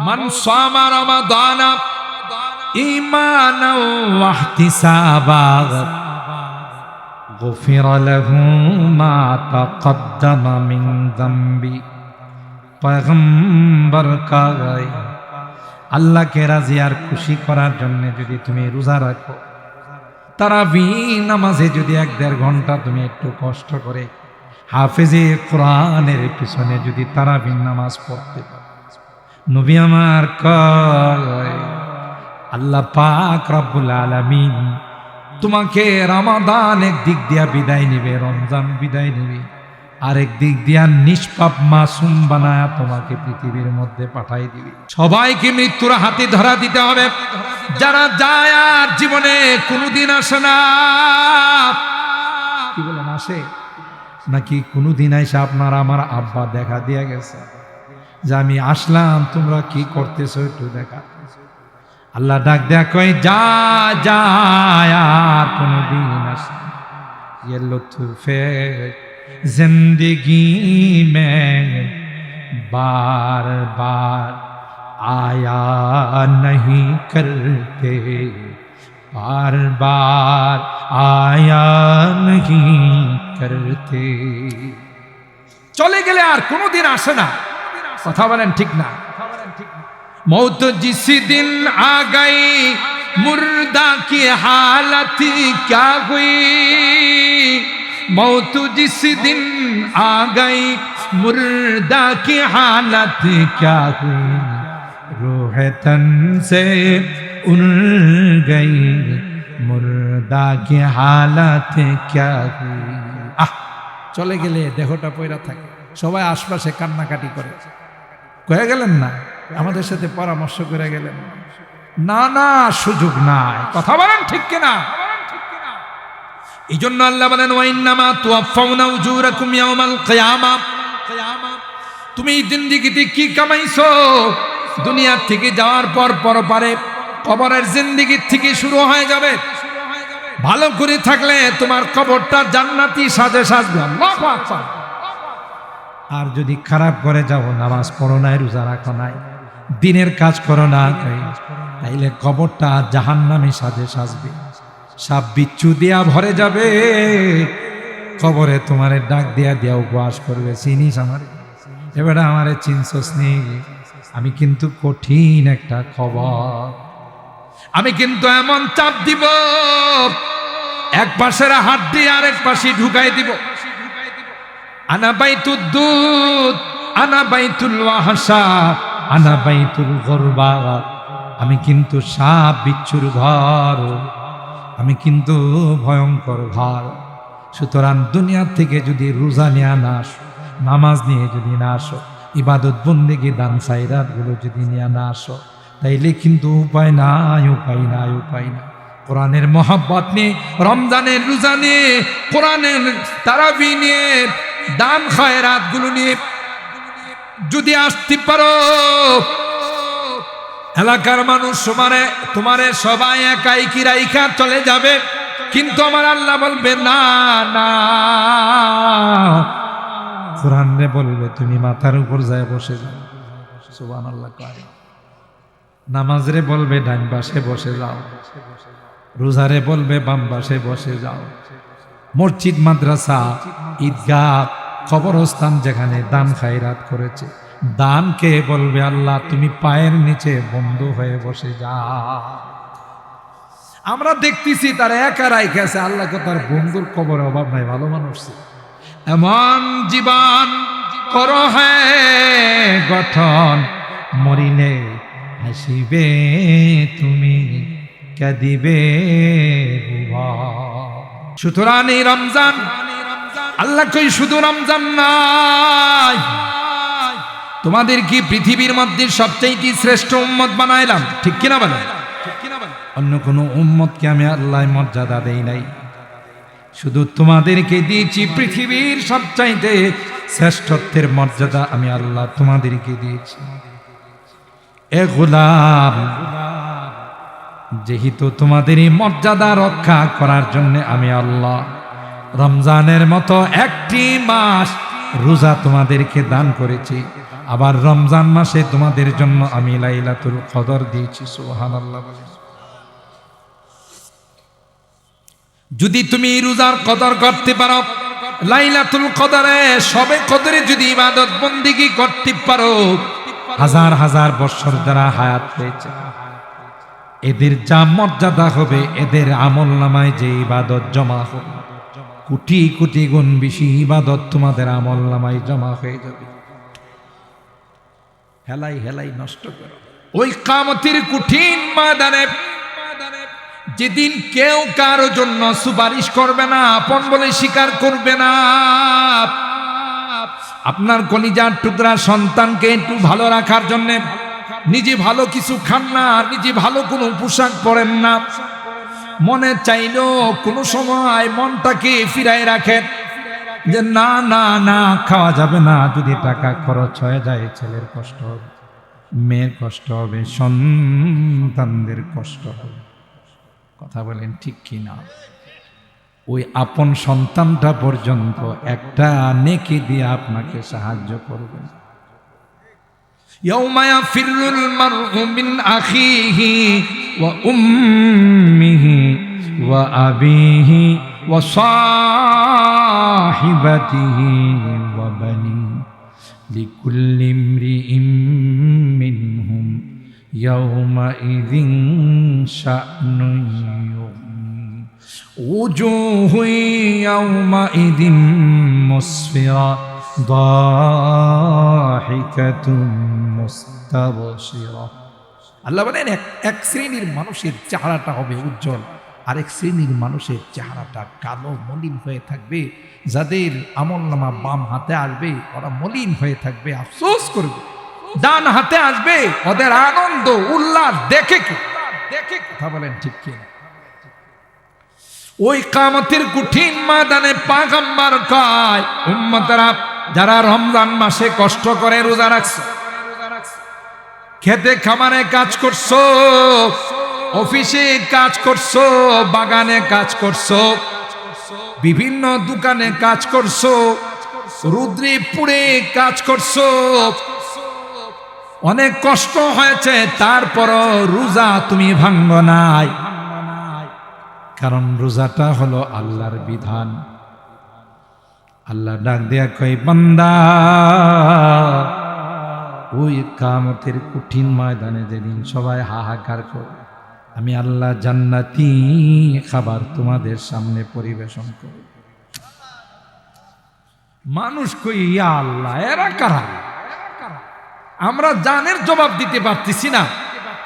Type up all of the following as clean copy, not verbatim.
মান সামা রমাদানা ঈমানাও ওয়া ইহতিসাবা গুফিরা লাহু মা তাকদ্দামা মিন যামবি। পয়গম্বর কাগাই আল্লাহকে রাজি আর খুশি করার জন্য যদি তুমি রোজা রাখো, তারাবি নামাজে যদি 1-1.5 ঘন্টা তুমি একটু কষ্ট করে হাফেজে কোরআনের পিছনে যদি তারাবি নামাজ পড়তে পারো, নবী আমার কয় আল্লাহ পাক রব্বুল আলামিন তোমাকে রমাদান একদিক দিয়া বিদায় নিবে, রমজান বিদায় নিবে, আরেক দিক দিয়া নিষ্পাপ মাসুম বানায়া তোমাকে পৃথিবীর মধ্যে পাঠাই দিবে। সবাইকে মৃত্যুর হাতে ধরা দিতে হবে। যারা যায় আর জীবনে কোনোদিন আসে না, কি বলেন আসে নাকি? কোনোদিন এসে আপনার আমার আব্বা দেখা দিয়া গেছে যে আমি আসলাম, তোমরা কি করতেছো একটু দেখা। আল্লাহ ডাক দেয়া কয় যা যায় আর কোনোদিন আসে। ये लुत्फ जिंदगी में बार बार आया नहीं करते, बार बार आया नहीं करते। चले गले আর কোনোদিন আসে না। কথা বলেন ঠিক না? मौत जिस दिन आ गई मुर्दा की हालत क्या हुई, मौत जिस दिन आ गई मुर्दा की हालत क्या हुई, रूह तन से उड़ गई मुर्दा की हालत क्या हुई। চলে গেলে দেহটা পয়রা থাকে, সবাই আশপাশে কান্নাকাটি করে। কয়ে গেলেন না, আমাদের সাথে পরামর্শ করে গেলেন না, না সুযোগ নাই। কথা বলেন ঠিক কিনা? এই জন্য আল্লাহ বলেন ওয়াইন্নামা তুওয়াফাউনা উজুরাকুম ইয়াওমাল কিয়ামা। তুমি জিন্দেগিতে কি কামাইছো, দুনিয়া থেকে যাওয়ার পর পরপারে কবরের জিন্দেগি থেকে শুরু হয়ে যাবে। ভালো করে থাকলে তোমার কবরটা জান্নাতি সাজে সাজবে। আল্লাহু আকবার। আর যদি খারাপ করে যাও, নামাজ পড়ো নাই, রোজা রাখো নাই, দিনের কাজ করো না, তাইলে কবরটা জাহান্নামী সাজে সাজবে, সাপ বিচ্ছু দিয়া ভরে যাবে। কবরে তোমারে ডাক দিয়া দিয়া উপবাস করবে, চিনিস আমার এবারে আমারে চিনছস নি, আমি কিন্তু কঠিন একটা খবর, আমি কিন্তু এমন চাপ দিব, এক পাশের হাড্ডি আরেক পাশে ঢুকাই দিব। আনা বাইতুদ দুদ আনা বাইতুল ওয়াহশা আনা বাইতুল গরবা। আমি কিন্তু সাপ বিচ্ছুর ঘর, আমি কিন্তু ভয়ঙ্কর ঘর। সুতরাং দুনিয়া থেকে যদি রোজা নিয়ে না আসো, নামাজ নিয়ে যদি না আসো, ইবাদত বন্দেগী দান সাইরাত গুলো যদি নিয়ে না আসো, তাইলে কিন্তু উপায় নাই, উপায় নাই, উপায় নাই। কোরআনের মহব্বত নিয়ে, রমজানের রোজা নিয়ে, কোরআনের তারাবি নিয়ে, দান খায়রাত গুলো নিয়ে যদি আসতে পারো, এলাকার মানুষ তোমারে সবাই একাই কি রাইখা চলে যাবে, কিন্তু আমার আল্লাহ বলবে না না। কোরআন রে বলবে তুমি মাথার উপর যায় বসে যাও, সুবহানাল্লাহ। নামাজ রে বলবে ডান পাশে বসে যাও, রোজারে বলবে বাম পাশে বসে যাও। মসজিদ, মাদ্রাসা, ঈদগাহ, কবরস্থান যেখানে দান খায়রাত করেছে, দানকে বলবে আল্লাহ তুমি পায়ের নিচে বন্ধ হয়ে বসে যাও। আমরা দেখতেছি তার একা রাইখেছে, আল্লাহকে তার বন্ধুর কবরে অভাব নাই, ভালো মানুষ। এমন জীবন করো হ্যাঁ গঠন, মরিলে হাসিবে তুমি, কাঁদিবে সুতরাং এই রমজান, আল্লাহ কই শুধু রমজান নাই, তোমাদের কি পৃথিবীর মধ্যে সবচেয়ে শ্রেষ্ঠ উম্মত বানাইলাম, ঠিক কিনা বলেন? অন্য কোনো উম্মতকে আমি আল্লাহ মর্যাদা দেই নাই, শুধু তোমাদেরকে দিয়েছি পৃথিবীর সবচাইতে শ্রেষ্ঠত্বের মর্যাদা আমি আল্লাহ তোমাদেরকে দিয়েছি। এ গোলাম, যেহেতু তোমাদের এই মর্যাদা রক্ষা করার জন্য আমি আল্লাহ রমজানের মতো একটি মাস রোজা তোমাদেরকে দান করেছি, আবার রমজান মাসে তোমাদের জন্য আমি লাইলাতুল কদর দিয়েছি। সুবহানাল্লাহ। যদি তুমি রোজার কদর করতে পারো, লাইলাতুল কদরে সবে কদরে যদি ইবাদত বন্দেগী করতে পারো, হাজার হাজার বছর যারা হায়াত পেয়েছে এদের যা মর্যাদা হবে, এদের আমলনামায় যে ইবাদত জমা হবে, কোটি কোটি গুণ বেশি ইবাদত তোমাদের আমলনামায় জমা হয়ে যাবে। হেলাই হেলাই নষ্ট করো। ওই কিয়ামতের কঠিন ময়দানে যেদিন কেউ কারো জন্য সুপারিশ করবে না, আপন বলে স্বীকার করবে না। আপনার কলিজার টুকরা সন্তানকে একটু ভালো রাখার জন্য নিজে ভালো কিছু খান না, নিজে ভালো কোনো পোশাক পরেন না, মনে চাইলো কোনো সময় মনটাকে ফিরায় রাখেন যে না না না খাওয়া যাবে না, যদি টাকা খরচ হয়ে যায় ছেলের কষ্ট হবে, মেয়ের কষ্ট হবে, সন্তানদের কষ্ট হবে। কথা বলেন ঠিক কি না? ওই আপন সন্তানটা পর্যন্ত একটা নেকি দিয়ে আপনাকে সাহায্য করবে। ইয়াউমা ইয়াফিরুল মারউ মিন আখিহি ওয়া উম্মিহি ওয়া আবিহি ওয়া সাহিবাতিহি ওয়া বানি লিকুল্লি ইমরিইম মিনহুম ইয়াউমা ইযিন শা'নুন ইউগনি উজুহু ইয়াউমা ইযিন মুসফিরা দাহিকাতুন মুস্তাবশিরা। আল্লাহ বলেন এক শ্রেণীর মানুষের চেহারাটা হবে উজ্জ্বল, আরেক শ্রেণীর মানুষের চেহারাটা কালো মলিন হয়ে থাকবে। যাদের আমলনামা বাম হাতে আসবে ওরা মলিন হয়ে থাকবে, আফসোস করবে। ডান হাতে আসবে ওদের আনন্দ উল্লাস দেখে কি দেখে। কথা বলেন ঠিক কি? ওই কিয়ামতের কঠিন ময়দানে পয়গম্বর কয়, উম্মতরা যারা রমজান মাসে কষ্ট করে রোজা রাখছো, খেতে খামারে কাজ করছো, অফিসে কাজ করছো, বাগানে কাজ করছো, বিভিন্ন দোকানে কাজ করছো, রুদ্রে পুড়ে কাজ করছো, অনেক কষ্ট হয়েছে, তারপরও রোজা তুমি ভাঙ্গ নাই। কারণ রোজাটা হলো আল্লাহর বিধান। আল্লাহ ডাক দেয়া কই, বান্দা ওই কিয়ামতের কঠিন ময়দানে যেদিন সবাই হাহাকার করে, আমি আল্লাহ জান্নাতি খাবার তোমাদের সামনে পরিবেশন করব। মানুষ কই, ইয়া আল্লাহ এরা কারা? আমরা জানের জবাব দিতে পারতেছি না,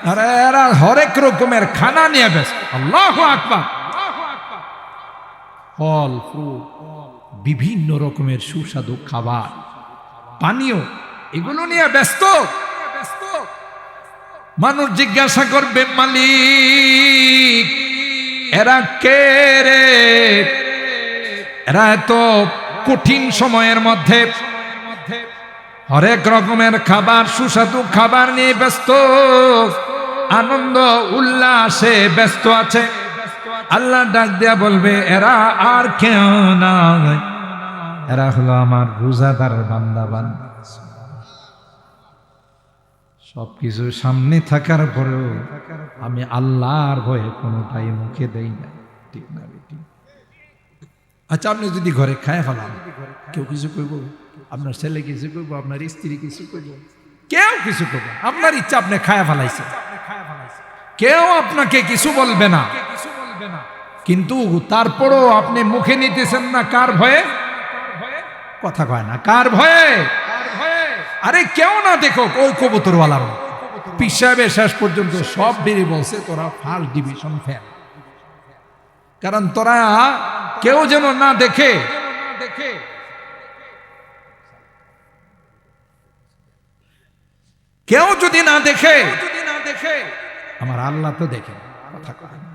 আর এরা হরেক রকমের খানা নিয়ে ব্যস্ত। আল্লাহু আকবার। ফল ফ্রুট, বিভিন্ন রকমের সুস্বাদু খাবার, পানীয়, এগুলো নিয়ে ব্যস্ত। মানুষ জিজ্ঞাসা করবে, মালিক এরা কে রে? এরা এত কঠিন সময়ের মধ্যে হরেক রকমের খাবার, সুস্বাদু খাবার নিয়ে ব্যস্ত, আনন্দ উল্লাসে ব্যস্ত আছে। আল্লাহ ডাক দেয়া বলবে, এরা আর কেউ না, এরা হলো আমার রোজাদার বান্দা বান্দা। সবকিছু সামনে থাকার পরেও আমি আল্লাহর ভয়ে কোনোটাই মুখে দেই না। ঠিক না বেটি? আচ্ছা, আপনি যদি ঘরে খায় ফেলান, কেউ কিছু কইব? আপনার ছেলে কিছু কইব? আপনার স্ত্রী কিছু কইব? কেউ কিছু কইব? আপনার ইচ্ছা, আপনি খায় ফেলাইছে, কেউ আপনাকে কিছু বলবে না। কিন্তু তারপরও আপনি মুখে নিতেছেন না কার ভয়ে? কথা কয় না, কার ভয়ে? আরে কেউ না দেখো, ওই কবুতরওয়ালার পিসাবে শেষ পর্যন্ত সব বেরিয়ে বলছে তোরা ফার্স্ট ডিভিশন ফেল। কারণ তোরা কেউ যেন না দেখে, কেউ যদি না দেখে, আমার আল্লাহ তো দেখে। কথা কয় না।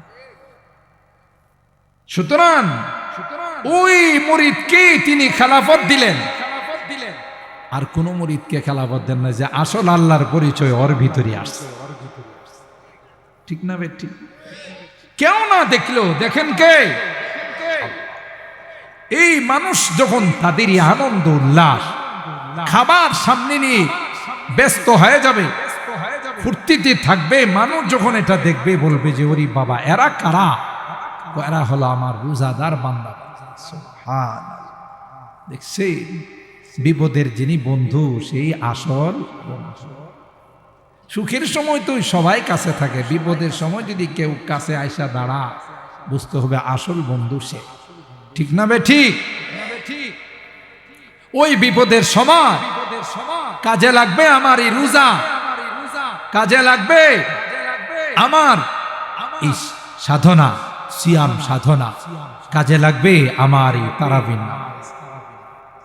সুতরাং ওই মুরিদকে তিনি খেলাফত দিলেন, আর কোন মুরিদকে খেলাফত দেন না, যে আসল আল্লাহর পরিচয় ওর ভিতরে আসছে। ঠিক না বে? ঠিক। কেউ না দেখলো, দেখেন কে? এই মানুষ যখন তাদের আনন্দ উল্লাস খাবার সামনে নিয়ে ব্যস্ত হয়ে যাবে, ফুর্তিতে থাকবে, মানুষ যখন এটা দেখবে বলবে যে ওরে বাবা এরা কারা? এরা হলো আমার রোজাদার বান্দা। দেখছে বিপদের যিনি বন্ধু সেই আসল বন্ধু। সুখের সময় তো সবাই কাছে থাকে, বিপদের সময় যদি কেউ কাছে আইসা দাঁড়া বুঝতে হবে আসল বন্ধু সে। ঠিক না বে ঠিক? ওই বিপদের সময় কাজে লাগবে আমার এই রোজা, কাজে লাগবে আমার এই সাধনা, সিয়াম সাধনা, কাজে লাগবে আমার এই তারাবির নামাজ।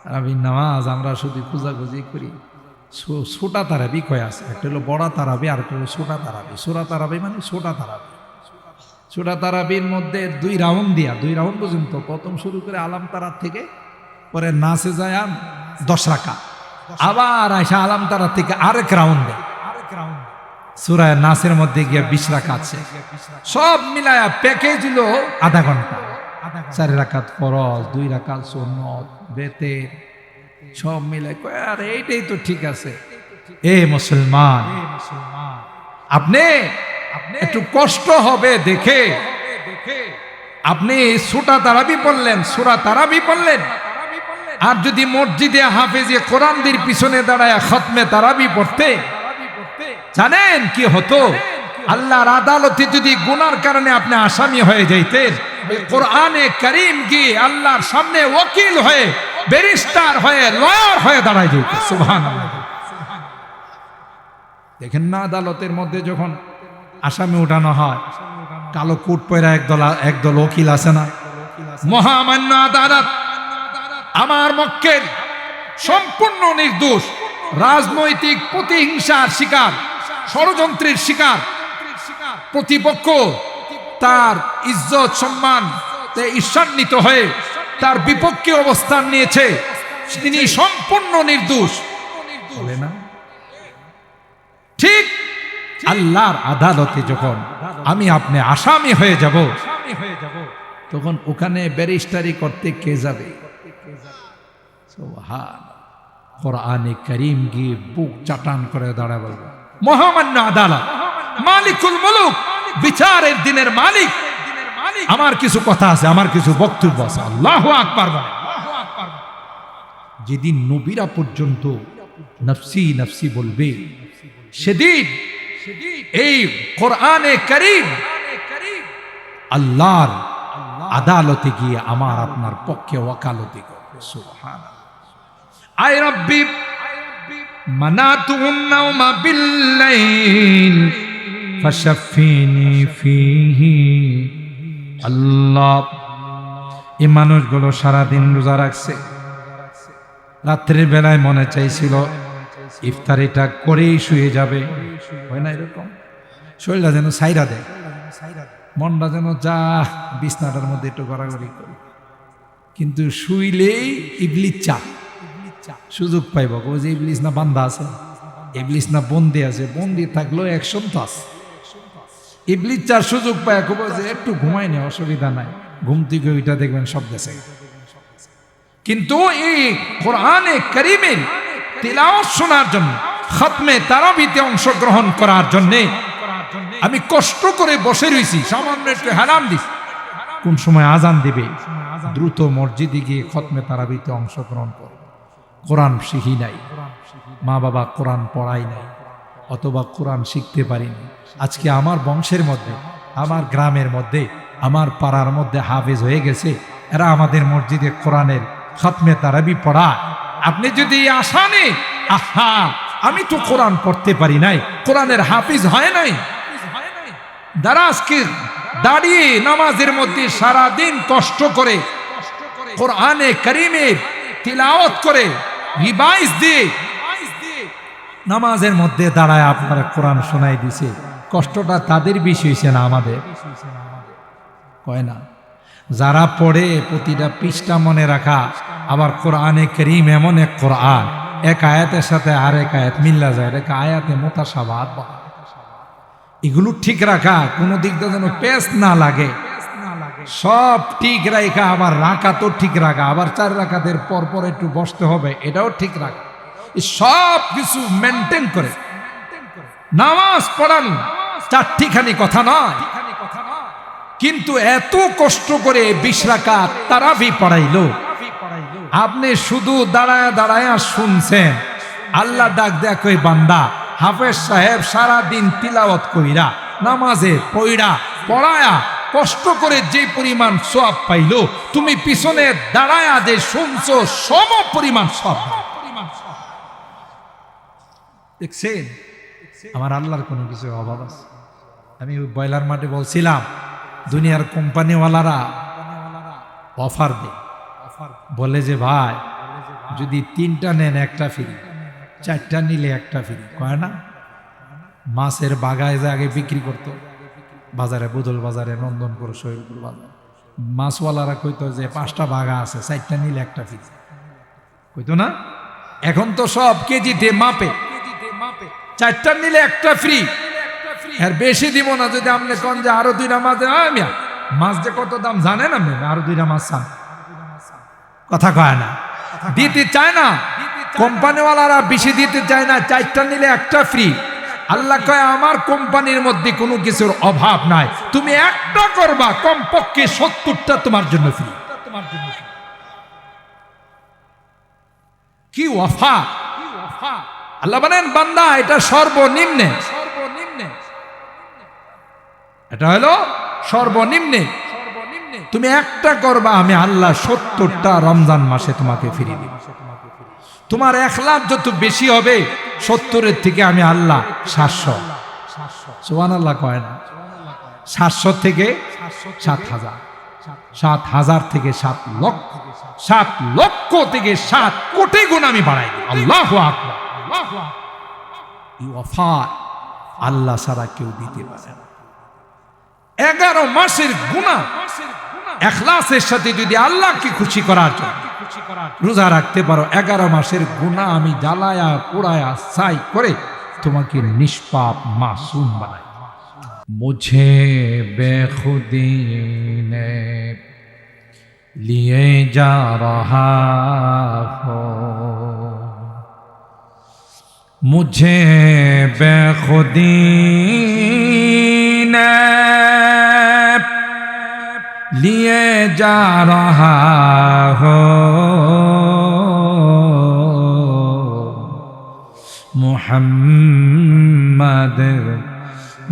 তারাবির নামাজ আমরা শুধু খোঁজাখুঁজি করি। ছোটা তারাবি কয় আছে, একটা হলো বড় তারাবি আর একটা হলো ছোটা তারাবি। ছোটা তারাবি মানে ছোটা তারাবি। ছোটা তারাবির মধ্যে 2 রাউন্ড দিয়া, 2 রাউন্ড পর্যন্ত, প্রথম শুরু করে আলাম তারার থেকে, পরে নাচে যায় 10 রাকাত, আবার আয়সা আলাম তারার থেকে আরেক রাউন্ডে সূরা নাসের মধ্যে গিয়ে 20 রাকাত আছে। সব মিলায়া প্যাকেজ হলো আধা ঘন্টা। 4 রাকাত ফরজ, 2 রাকাত সুন্নত, বেতের, সব মিলে আর এইটাই তো ঠিক আছে। এ মুসলমান, আপনি একটু কষ্ট হবে দেখে আপনি ছোটা তারাবি পড়লেন, সূরা তারাবি পড়লেন, আর যদি মসজিদে হাফেজে কোরআনদের পিছনে দাঁড়ায় খতমে তারাবি পড়তে, জানেন কি হতো? আল্লাহর আদালতে যদি গুনার কারণে আপনি আসামি হয়ে যাইতেন, কোরআনে কারীম কি আল্লাহর সামনে ওকিল হয়ে, ব্যারিস্টার হয়ে, লয়ার হয়ে দাঁড়ায় যেত। সুবহানাল্লাহ। দেখেন না, আদালতের মধ্যে যখন আসামি উঠানো হয়, কালো কোট পরা একদল ওকিল আছে না, মহামান্য আদালত আমার মক্কেল সম্পূর্ণ নির্দোষ, রাজনৈতিক প্রতিহিংসার শিকার, ষড়যন্ত্রের শিকার, প্রতিপক্ষ তার ইজ্জত সম্মান ঈর্ষান্বিত হয়ে তার বিপক্ষে অবস্থান নিয়েছে, তিনি সম্পূর্ণ নির্দোষ বলে না? ঠিক আল্লাহর আদালতে যখন আমি আপনি আসামি হয়ে যাব, তখন ওখানে ব্যারিস্টারি করতে কে যাবে? কোরআনে কারীম গিয়ে বুক চাটান করে দাঁড়ায় বলবে, মহামান্য আদালত, মালিকুল মুলুক, বিচারের দিনের মালিক, আমার কিছু কথা আছে, আমার কিছু বক্তব্য আছে। আল্লাহু আকবার বলে। যেদিন নবীরা পর্যন্ত নফসি নফসি বলবে, সেদিন এই কোরআনে কারীম আল্লাহর আদালতে গিয়ে আমার আপনার পক্ষে ওয়াকালতি করবে। সুবহানাল্লাহ। আয় রব্বি মানাতুহুন নাওমা বিল্লাইল ফাশাফিনি ফিহি। আল্লাহ, এই মানুষগুলো সারাদিন রোজা রাখছে, রাত্রির বেলায় মনে চাইছিল ইফতারিটা করেই শুয়ে যাবে, হয় না এরকম? শরীরটা যেন সাইরা দেয়, মনটা যেন যা বিছনাটার মধ্যে একটু গড়াগড়ি করে, কিন্তু শুইলেই ইবলিস চাপ সুযোগ পাইব। ও যে ইবলিস না বান্দা আছে, ইবলিস না বন্দি আছে, বন্দি থাকলেও অ্যাকশন তো আছে। ইবলিস চার সুযোগ পায় খুব যে একটু ঘুমাই নেই, অসুবিধা নাই, ঘুম থেকে ওইটা দেখবেন সব গেছে। কিন্তু এই কোরআনে কারীমের তিলাওয়াত শোনার জন্য, খতমে তারাবিতে অংশগ্রহণ করার জন্য আমি কষ্ট করে বসে রয়েছি, সামান্য একটু হেলাম দিস কোন সময় আজান দিবে, দ্রুত মসজিদে গিয়ে খতমে তারাবিতে অংশগ্রহণ করব। কোরআন শিখি নাই, মা বাবা কোরআন পড়াই নাই, অথবা কোরআন শিখতে পারিনি। আজকে আমার বংশের মধ্যে, আমার গ্রামের মধ্যে, আমার পাড়ার মধ্যে হাফেজ হয়ে গেছে, এরা আমাদের মসজিদে কোরআনের খতমে তারাবি পড়া। আপনি যদি আশা নেই, আহা আমি তো কোরআন পড়তে পারি নাই, কোরআনের হাফিজ হয় নাই, দারাজকে দাঁড়িয়ে নামাজের মধ্যে সারা দিন কষ্ট করে কোরআনে কারীমের তিলাওয়াত করে রিভাইজ দিয়ে নামাজের মধ্যে দাঁড়ায় আপনারা কোরআন শোনাই দিছে, কষ্টটা তাদের বেশি হয়েছে না আমাদের? কয় না? যারা পড়ে প্রতিটা পৃষ্ঠা মনে রাখা, আবার কোরআনে কারীম এমন এক কোরআন, এক আয়াতের সাথে আরেক আয়াত মিল্লা যায়, এক আয়াতে মুতাশাবাহাত, এগুলো ঠিক রাখা, কোনো দিক দিয়ে যেন পেশ না লাগে, সব ঠিক রাখা, আবার রাখা তো ঠিক রাখা, আবার 4 রাকাতের পর পর একটু বসতে হবে, এটাও ঠিক রাখা, এই সব কিছু মেনটেন করে নামাজ পড়ানো 4টিখানি কথা নয়। কিন্তু এত কষ্ট করে 20 রাকাত তারাবি পড়াইলো, আপনি শুধু দাঁড়ায় দাঁড়ায় শুনছেন। আল্লাহ ডাক দেয়া কই, বান্দা হাফেজ সাহেব সারাদিন তিলাওয়াত কইরা নামাজে পড়ায়া কষ্ট করে যে পরিমাণ সওয়াব পাইলো, তুমি পিছনে দাঁড়ায়া যে শুনছো সম পরিমাণ সওয়াব। দেখছেন আমার আল্লাহর কোনো কিছু অভাব আছে? আমি ওই বয়লার মাঠে বলছিলাম, দুনিয়ার কোম্পানিওয়ালারা অফার দেয়, বলে যে ভাই যদি 3টা নেন 1টা ফ্রি, 4টা নিলে 1টা ফ্রি। কয় না, মাছের বাগায় যে আগে বিক্রি করতো বাজারে, বুদল বাজারে, নন্দনপুর, শহীদপুর বাজার, মাছওয়ালারা কইতো যে 5টা বাগা আছে, 4টা নিলে 1টা ফ্রি, কইতো না? এখন তো সব কেজিতে মাপে, 4টা নিলে 1টা ফ্রি। আর বেশি দিব না যদি আপনি কোন যে আরো 2টা মাছ, মাছ যে কত দাম জানেন আপনি? আরো 2টা মাছ চান, কথা কয় না, দিতে চায় না কোম্পানিওয়ালারা, বেশি দিতে চায় না, 4টা নিলে 1টা ফ্রি। আল্লাহ কয় আমার কোম্পানির মধ্যে কোনো কিছুর অভাব নাই, তুমি 1টা করবা, কমপক্ষে 70টা তোমার জন্য ফ্রি। কি অফার! আল্লাহ বলেন বান্দা এটা সর্বনিম্নে, এটা হলো সর্বনিম্নে, তুমি 1টা করবা, আমি আল্লাহ 70টা রমজান মাসে তোমাকে ফিরিয়ে দিব। তোমার ইখলাস যত বেশি হবে 70-এর থেকে আমি আল্লাহ 700, সুবহানাল্লাহ কয় না, 700 থেকে 7,000, 7,000 থেকে 7 লক্ষ, 7 লক্ষ থেকে 7 কোটি গুণ আমি বাড়াই দিই। আল্লাহু আকবার! এই অফার আল্লাহ ছাড়া কেউ দিতে পারে না। 11 মাসের গুনাহ ইখলাসের সাথে যদি আল্লাহকে খুশি করার জন্য রোজা রাখতে পারো, 11 মাসের গুনাহ আমি জ্বালায়া পোড়ায়া ছাই করে তোমাকে নিষ্পাপ মাসুম বানাই। মুঝে বেখুদি নে লিয়ে যা রহা হো, মুঝে বেখুদি নে लिए जा रहा हो, मुहम्मद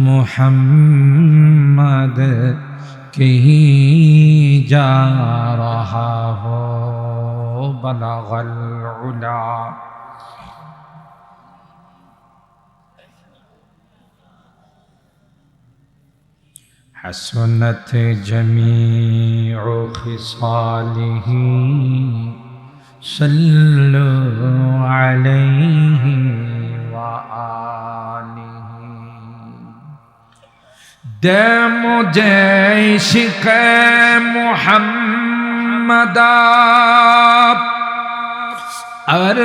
मुहम्मद कहीं जा रहा हो, बलगल उला। हसनत जमीउ खिसालिही सल्लु अलैहि व आलिही। दे मुझे इश्क़ मुहम्मदा और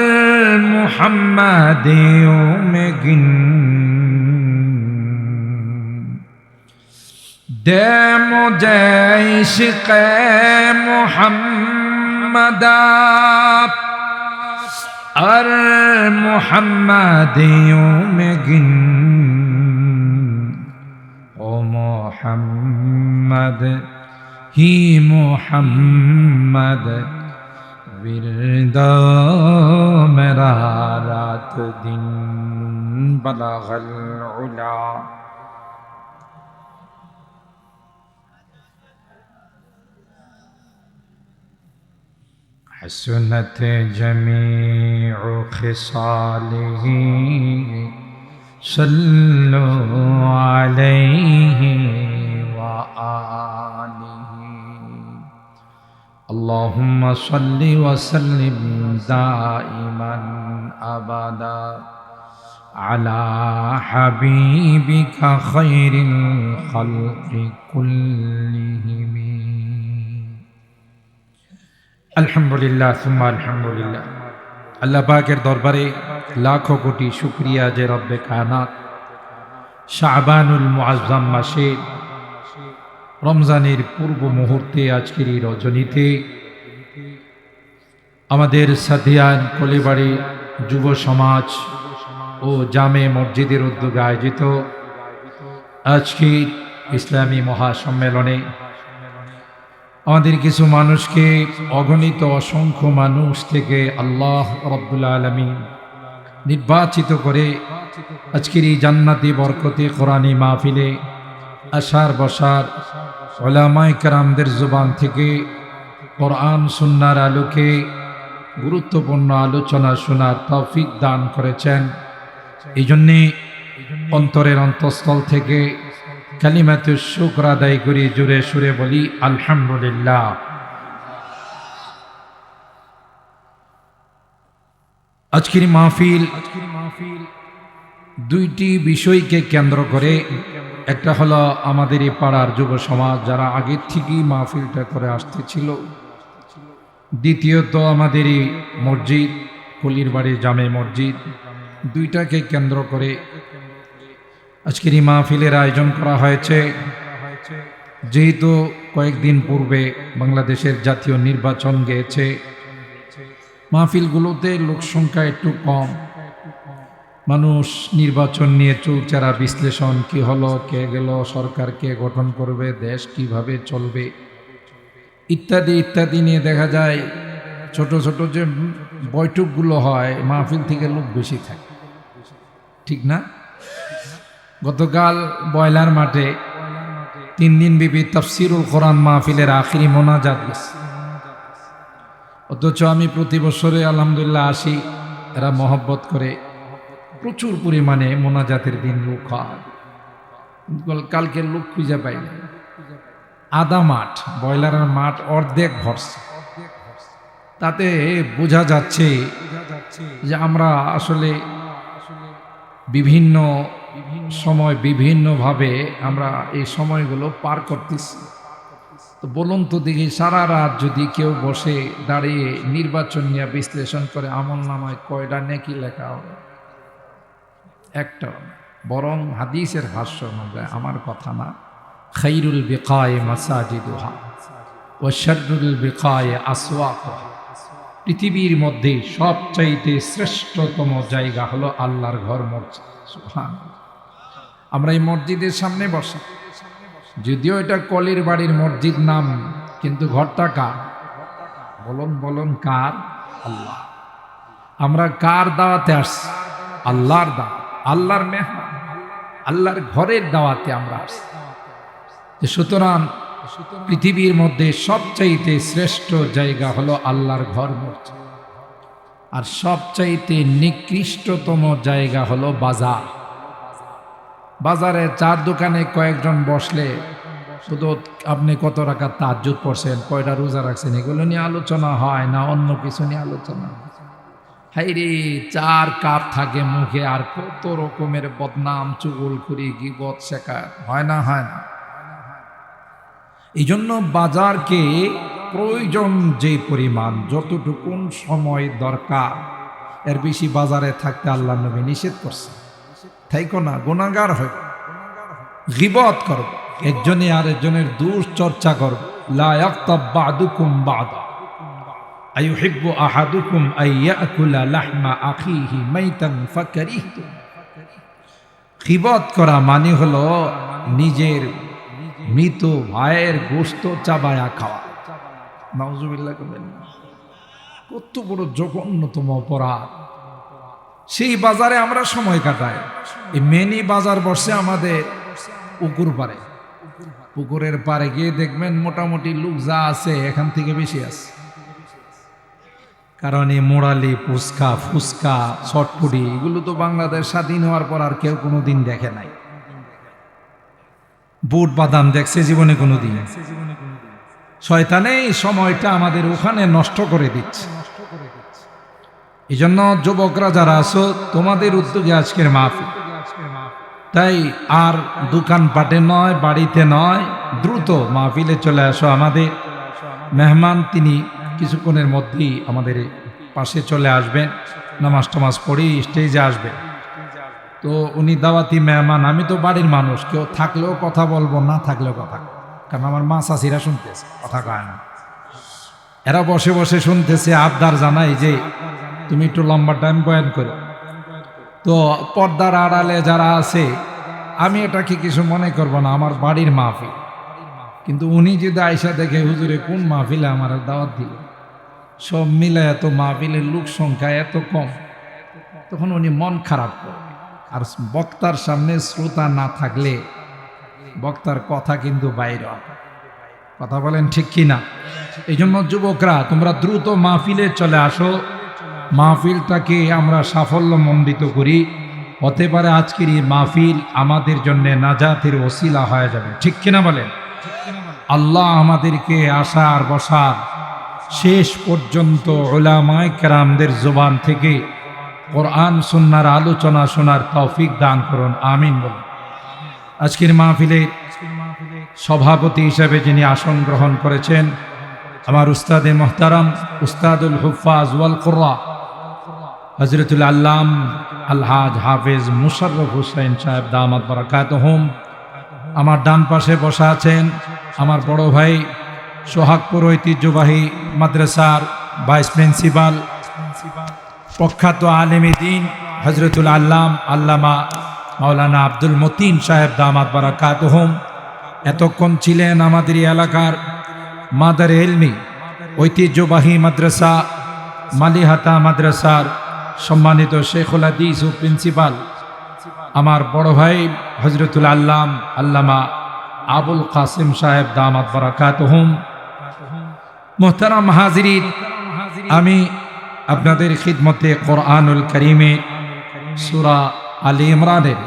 मुहम्मदियों में गिन, दे मुझे इश्क़ मुहम्मदा और मुहम्मदियों में गिन, ओ मुहम्मद ही मुहम्मद विरदा मेरा रात दिन, बलगल उला। हसनत जमीउ खिसालिही सल्लु अलैहि व आलिही। अल्लाहुम्मा सल्लि व सल्लिम दाइमन अबदा अला हबीबिका खैरिल खल्क़ि कुल्लिहिम। আলহামদুলিল্লাহ সুম্মা আলহামদুলিল্লাহ। আল্লাহ পাকের দরবারে লাখো কোটি শুকরিয়া যে রব্বে কায়নাত শাবানুল মুআজ্জাম মাসে রমজানের পূর্ব মুহূর্তে আজকের এই রজনীতে আমাদের সাদিয়ান কলিবাড়ি যুব সমাজ ও জামে মসজিদের উদ্যোগে আয়োজিত আজকের ইসলামী মহাসম্মেলনে আমাদের কিছু মানুষকে অগণিত অসংখ্য মানুষ থেকে আল্লাহ রাব্বুল আলামিন নির্বাচিত করে আজকের এই জান্নাতি বরকতে কোরআনী মাহফিলে আসার বসার উলামায়ে কেরামদের জবান থেকে কোরআন সুন্নাহর আলোকে গুরুত্বপূর্ণ আলোচনা শোনার তৌফিক দান করেছেন। এই জন্যে অন্তরের অন্তঃস্থল থেকে কালিমাতুশ শুকর আদায় করি, জোরে সুরে বলি আলহামদুলিল্লাহ। আজকের মাহফিল দুইটি বিষয়কে কেন্দ্র করে, একটা হলো আমাদের এই পাড়ার যুব সমাজ যারা আগের থেকেই মাহফিলটা করে আসতেছিল, দ্বিতীয়ত আমাদের এই মসজিদ কলির বাড়ি জামে মসজিদ, দুইটাকে কেন্দ্র করে আজকের এই মাহফিলের আয়োজন করা হয়েছে। যেহেতু কয়েকদিন পূর্বে বাংলাদেশের জাতীয় নির্বাচন গিয়েছে, মাহফিলগুলোতে লোক সংখ্যা একটু কম, মানুষ নির্বাচন নিয়ে চুলচেরা বিশ্লেষণ, কি হলো, কে গেল, সরকার কে গঠন করবে, দেশ কিভাবে চলবে ইত্যাদি ইত্যাদি নিয়ে দেখা যায় ছোট ছোট যে বৈঠকগুলো হয় মাহফিল থেকে লোক বেশি থাকে, ঠিক না? গতকাল বয়লার মাঠে 3 দিন ব্যাপী তাফসিরুল কোরআন মাহফিলের আখিরি মোনাজাত গেছে। অথচ আমি প্রতি বছরে আলহামদুলিল্লাহ আসি, এরা মহব্বত করে প্রচুর পরিমাণে মোনাজাতের দিন লোক হয়। কালকে লোক খুঁজে পাই না, আধা মাঠ, বয়লারের মাঠ অর্ধেক ভরসা। তাতে বোঝা যাচ্ছে যে আমরা আসলে বিভিন্ন সময় বিভিন্নভাবে আমরা এই সময়গুলো পার করতেছি। তো বলুন তো দেখি, সারা রাত যদি কেউ বসে দাঁড়িয়ে নির্বাচন নিয়ে বিশ্লেষণ করে আমল নামায় কয়টা নেকি লেখা হবে? একটাও। বরং হাদিসের ভাষ্য অনুযায়ী, আমার কথা না, খাইরুল বিকায়ে মাসাজিদুহা ওয়া শাররুল বিকায়ে আসওয়াকুহা, পৃথিবীর মধ্যে সবচাইতে শ্রেষ্ঠতম জায়গা হলো আল্লাহর ঘর মসজিদ। সুবহানাল্লাহ। আমরা এই মসজিদের সামনে বসা, যদিও এটা কলির বাড়ির মসজিদ নাম, কিন্তু ঘরটা কার? বলুন কার? আল্লাহ। আমরা কার দাওয়াতে আসছি? আল্লাহর দাওয়াত, আল্লাহর মেহমান, আল্লাহর ঘরের দাওয়াতে আমরা আসছি। সুতরাং পৃথিবীর মধ্যে সবচাইতে শ্রেষ্ঠ জায়গা হলো আল্লাহর ঘর মসজিদ, আর সবচাইতে নিকৃষ্টতম জায়গা হলো বাজার। বাজারে চার দোকানে কয়েকজন বসলে শুধু আপনি কত রাকাত তাহাজ্জুদ পড়ছেন, কয়টা রোজা রাখছেন, এগুলো নিয়ে আলোচনা হয় না, অন্য কিছু নিয়ে আলোচনা হয়। হাইরে, 4 কাপ থাকে মুখে, আর কত রকমের বদনাম, চুগলখড়ি, গীবত, শেখায়ত হয় না? এই জন্য বাজারকে প্রয়োজন যে পরিমাণ, যতটুকুন সময় দরকার, এর বেশি বাজারে থাকতে আল্লাহ নবী নিষেধ করছে। তাইকো না, গুনাহগার হয়, গীবত করো, একজনে আর একজনের দুশ্চর্চা করো। লা ইয়াগতাব বা'দুকুম বা'দা আইয়ুহিব্বু আহাদুকুম আইয়াকুলা লাহমা আখিহি মাইতান ফাকারিহতুম। গীবত করা মানে হলো নিজের মৃত ভাইয়ের গোশত চাবায়া খাওয়া। নাউজুবিল্লাহ। কত বড় জঘন্যতম অপরাধ। সেই বাজারে আমরা সময় কাটাই। এই মেনি বাজার বসে আমাদের পুকুর পারে, পুকুরের পারে গিয়ে দেখবেন মোটামুটি লোক যা আছে এখান থেকে বেশি আছে। কারণ এই মোড়ালি, পুচকা, ফুচকা, চটপটি, এগুলো তো বাংলাদেশ স্বাধীন হওয়ার পর আর কেউ কোনোদিন দেখে নাই। বুট বাদাম দেখছে জীবনে কোনোদিন? শয়তানে এই সময়টা আমাদের ওখানে নষ্ট করে দিচ্ছে। এই জন্য যুবকরা যারা আছো, তোমাদের উদ্যোগে আজকের মাহফিল। তাই আর দোকানপাটে নয়, বাড়িতে নয়, দ্রুত মাহফিলে চলে আসো। আমাদের মেহমান তিনি কিছুক্ষণের মধ্যেই আমাদের পাশে চলে আসবেন, নামাজ টামাজ পড়ি স্টেজে আসবেন। তো উনি দাওয়াতি মেহমান, আমি তো বাড়ির মানুষ, কেউ থাকলেও কথা বলবো, না থাকলেও কথা। কারণ আমার মা চাষিরা শুনতেছে, কথা কয় না। এরা বসে বসে শুনতেছে, আবদার জানাই যে তুমি একটু লম্বা টাইম বয়ান করো। তো পর্দার আড়ালে যারা আছে, আমি এটাকে কিছু মনে করব না, আমার বাড়ির মাহফিল। কিন্তু উনি যদি আয়সা দেখে হুজুরে কোন মাহফিলে আমার দাওয়াত দিল, সব মিলে এত মাহফিলের লোক সংখ্যা এত কম, তখন উনি মন খারাপ করে। আর বক্তার সামনে শ্রোতা না থাকলে বক্তার কথা কিন্তু বাইরে হয়। কথা বলেন ঠিক কি না? এই জন্য যুবকরা, তোমরা দ্রুত মাহফিলে চলে আসো, মাহফিলটাকে আমরা সাফল্যমণ্ডিত করি। হতে পারে আজকের এই মাহফিল আমাদের জন্য নাজাতের ওসিলা হয়ে যাবে, ঠিক কিনা বলেন? আল্লাহ আমাদেরকে আসার বসার শেষ পর্যন্ত উলামায়ে কেরামদের জবান থেকে কোরআন সুন্নাহর আলোচনা শোনার তৌফিক দান করুন, আমিন বলুন। আজকের মাহফিলে সভাপতি হিসেবে যিনি আসন গ্রহণ করেছেন, আমার উস্তাদে মোহতারাম উস্তাদুল হুফাজ ওয়াল কুররা হযরতুল আল্লাম আলহাজ হাফেজ মুশাররফ হোসেন সাহেব দামাত বারাকাতুহুম। আমার ডান পাশে বসা আছেন আমার বড় ভাই সোহাগপুর ঐতিহ্যবাহী মাদ্রাসার ভাইস প্রিন্সিপাল প্রখ্যাত আলেমে দ্বীন হযরতুল আল্লাম আল্লামা মাওলানা আব্দুল মতিন সাহেব দামাত বারাকাতুহুম। এতক্ষণ ছিলেন আমাদের এলাকার মাদারে ইলমি ঐতিহ্যবাহী মাদ্রাসা মালিহাতা মাদ্রাসার সম্মানিত শেখুল হাদিস ও প্রিন্সিপাল আমার বড় ভাই হযরতুল আল্লাম আল্লামা আবুল কাসিম সাহেব দামাত বারাকাতুহুম। মুহতারাম হাজিরিন, আমি আপনাদের খিদমতে কোরআনুল কারীমে সূরা আলী ইমরানের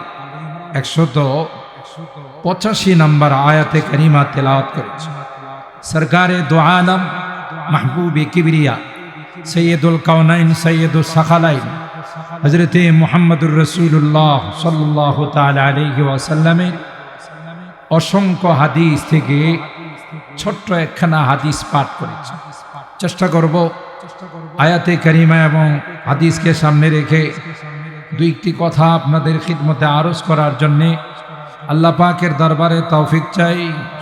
185 নম্বর আয়াতে কারিমা তেলাওয়াত করেছি। সরকারে দো আলম মাহবুবে কিবরিয়া সৈয়দুল কাউনাইন সৈয়দুস সাখালাইন হযরতে মুহাম্মদুর রাসূলুল্লাহ সাল্লাল্লাহু তাআলা আলাইহি ওয়াসাল্লামের অসংখ্য হাদিস থেকে ছোট্ট একখানা হাদিস পাঠ করেছি। চেষ্টা করব আয়াতে কারিমা এবং হাদিসকে সামনে রেখে দুইটি কথা আপনাদের খিদমতে আরজ করার জন্যে আল্লাহ পাকের দরবারে তৌফিক চাই।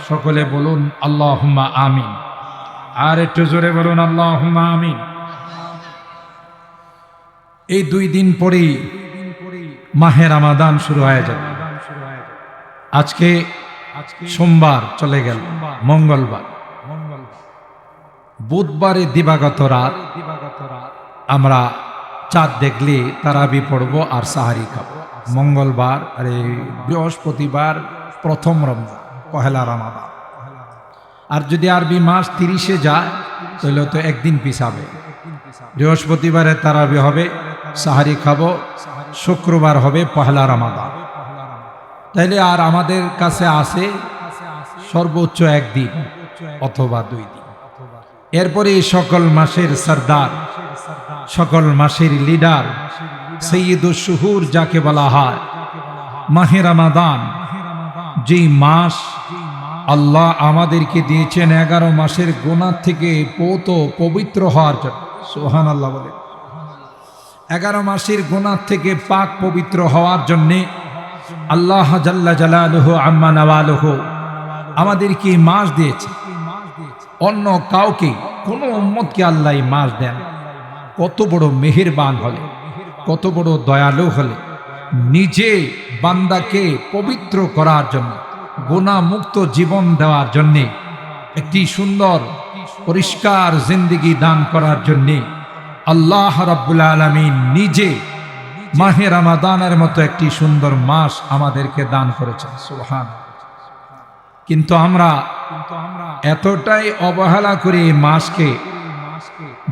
সকলে বলুন আল্লাহুম্মা আমিন। আর একটু জোরে বলুন আল্লাহুম্মা আমিন। এই 2 দিন পরেই মাহে রমাদান শুরু হয়ে যাবে। আজকে সোমবার চলে গেল, মঙ্গলবার, বুধবারে দিবাগত রাত আমরা চাঁদ দেখলে তারাবি পড়ব আর সাহারি খাবো। মঙ্গলবার আর বৃহস্পতিবার প্রথম রমজান, পহেলা রমাদান। আর যদি আরবি মাস 30-এ যায় তাহলে তো একদিন পিছাবে। বৃহস্পতিবারে তারাবি হবে, সাহারি খাবো, শুক্রবার হবে পহেলা রমাদান। তাইলে আর আমাদের কাছে আছে সর্বোচ্চ একদিন অথবা 2 দিন। এরপরে সকল মাসের সরদার, সকল মাসের লিডার, সৈয়দুশ শুহুর যাকে বলা হয়, মাহে রমাদান, যেই মাস আল্লাহ আমাদেরকে দিয়েছেন 11 মাসের গুনাহ থেকে পবিত্র হওয়ার জন্য। সুবহানাল্লাহ বলে। 11 মাসের গুনাহ থেকে পাক পবিত্র হওয়ার জন্য আল্লাহ জাল্লা জালালুহু আম্মা নাওয়ালুহু আমাদেরকে মাস দিয়েছে। অন্য কাউকে, কোন উম্মতকে আল্লাহ মাস দেন। কত বড় মেহেরবান হলে, কত বড় দয়ালু হলে নিজে বান্দাকে পবিত্র করার জন্য, গুনাহ মুক্ত জীবন দেওয়ার জন্য, একটি সুন্দর পরিষ্কার জিন্দেগি দান করার জন্য আল্লাহ রাব্বুল আলামিন নিজে মাহে রমাদানের মতো একটি সুন্দর মাস আমাদেরকে দান করেছেন। সুবহানাল্লাহ। কিন্তু আমরা এতটাই অবহেলা করি এই মাসকে,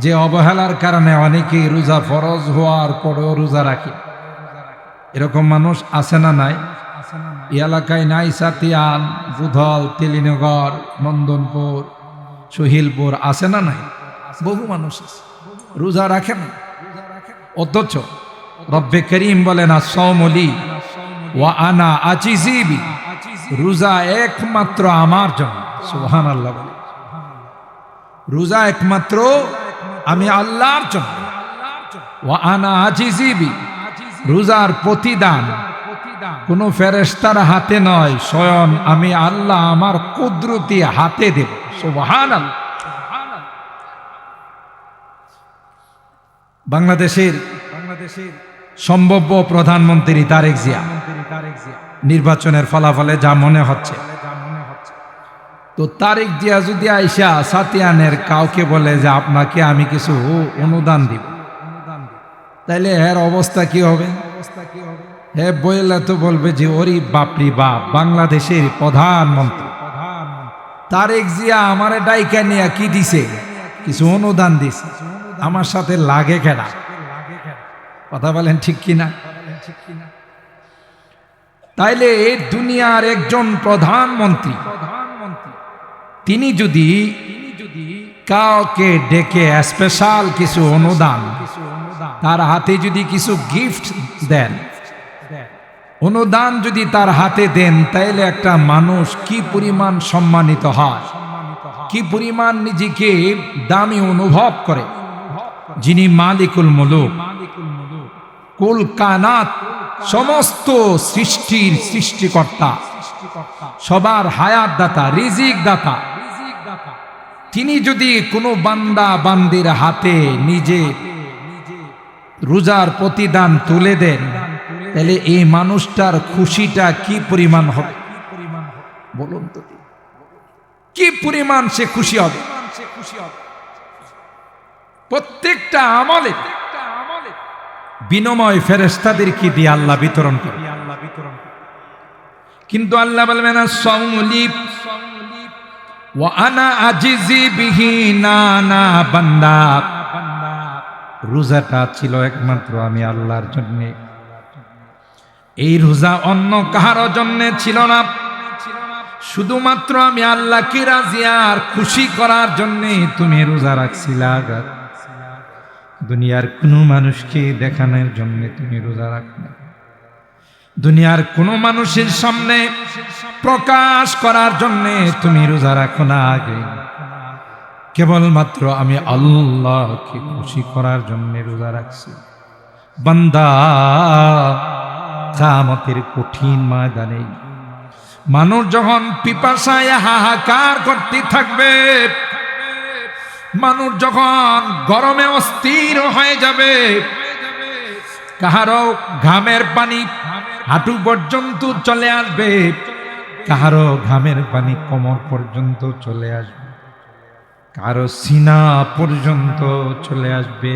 যে অবহেলার কারণে অনেকে রোজা ফরজ হওয়ার পরেও রোজা রাখি। এরকম মানুষ আছে না নাই? এই এলাকায় নাই? সাতিয়ান, বুধল, তেলিনগর, নন্দনপুর, সুহিলপুর আছে না নাই? বহু মানুষ আছে রোজা রাখেন, অথচ রব্বে করিম বলেন আস-সাওমু লি ওয়া আনা আজিজি বি, রোজা একমাত্র আমার জন্য। সুবহানাল্লাহ বলে। রোজা একমাত্র আমি আল্লাহর জন্য। ওয়া আনা আজিজি বি, রোজার প্রতিদান কোনো ফেরেশতার হাতে নয়, স্বয়ং আমি আল্লাহ আমার কুদরতি হাতে দেব। সুবহানাল্লাহ। বাংলাদেশের সম্ভাব্য প্রধানমন্ত্রী তারেক জিয়া নির্বাচনের ফলাফলে যা মনে হচ্ছে, তো তারেক জিয়া যদি আইসা সাতিয়ানের কাউকে বলে যে আপনাকে আমি কিছু অনুদান দিব, তাইলে এর অবস্থা কি হবে? হে বইলা তো বলবে যে ওরি বাপরি বাপ, বাংলাদেশের প্রধানমন্ত্রী তারেক জিয়া আমারে ডাইকা নিয়ে কি দিছে? কিছু অনুদান দিছে, আমার সাথে লাগে খেলা। কথা বলেন ঠিক কিনা? তাইলে দুনিয়ার একজন প্রধানমন্ত্রী তিনি যদি কাউকে ডেকে স্পেশাল কিছু অনুদান, তার হাতে যদি কিছু গিফট দেন, অনুদান যদি তার হাতে দেন, তাইলে একটা মানুষ কি পরিমাণ সম্মানিত হয়, কি পরিমাণ নিজেকে দামি অনুভব করে। যিনি মালিকুল মুলুক, কুল কানাত, সমস্ত সৃষ্টির সৃষ্টিকর্তা, সবার হায়াত দাতা, রিজিক দাতা, তিনি যদি কোনো বান্দা বান্দির হাতে নিজে রোজার প্রতিদান তুলে দেন, তাহলে এই মানুষটার খুশিটা কি পরিমাণ হবে বলুন তো? কি পরিমাণ সে খুশি হবে? প্রত্যেকটা আমলে বিনিময় ফেরেশতাদেরকে দিয়ে আল্লাহ বিতরণ করে। কিন্তু আল্লাহ বলবেন সাউলি ওয়া আনা আজিজি বিহি, না না বান্দা, রোজাটা ছিল একমাত্র আমি আল্লাহর জন্য। এই রোজা অন্য কারো জন্য ছিল না, শুধুমাত্র আমি আল্লাহকে রাজি আর খুশি করার জন্য তুমি রোজা রাখছিলা। দুনিয়ার কোনো মানুষকে দেখানোর জন্য তুমি রোজা রাখো না, দুনিয়ার কোনো মানুষের সামনে প্রকাশ করার জন্য তুমি রোজা রাখো না। আগে কেবলমাত্র আমি আল্লাহকে খুশি করার জন্য রোজা রাখছি। বান্দা, কিয়ামতের কঠিন ময়দানে মানুষ যখন পিপাসায় হাহাকার করতে থাকবে, মানুষ যখন গরমে অস্থির হয়ে যাবে, কাহারো ঘামের পানি হাঁটু পর্যন্ত চলে আসবে, কাহারো ঘামের পানি কোমর পর্যন্ত চলে আসবে, কারো সিনা পর্যন্ত চলে আসবে,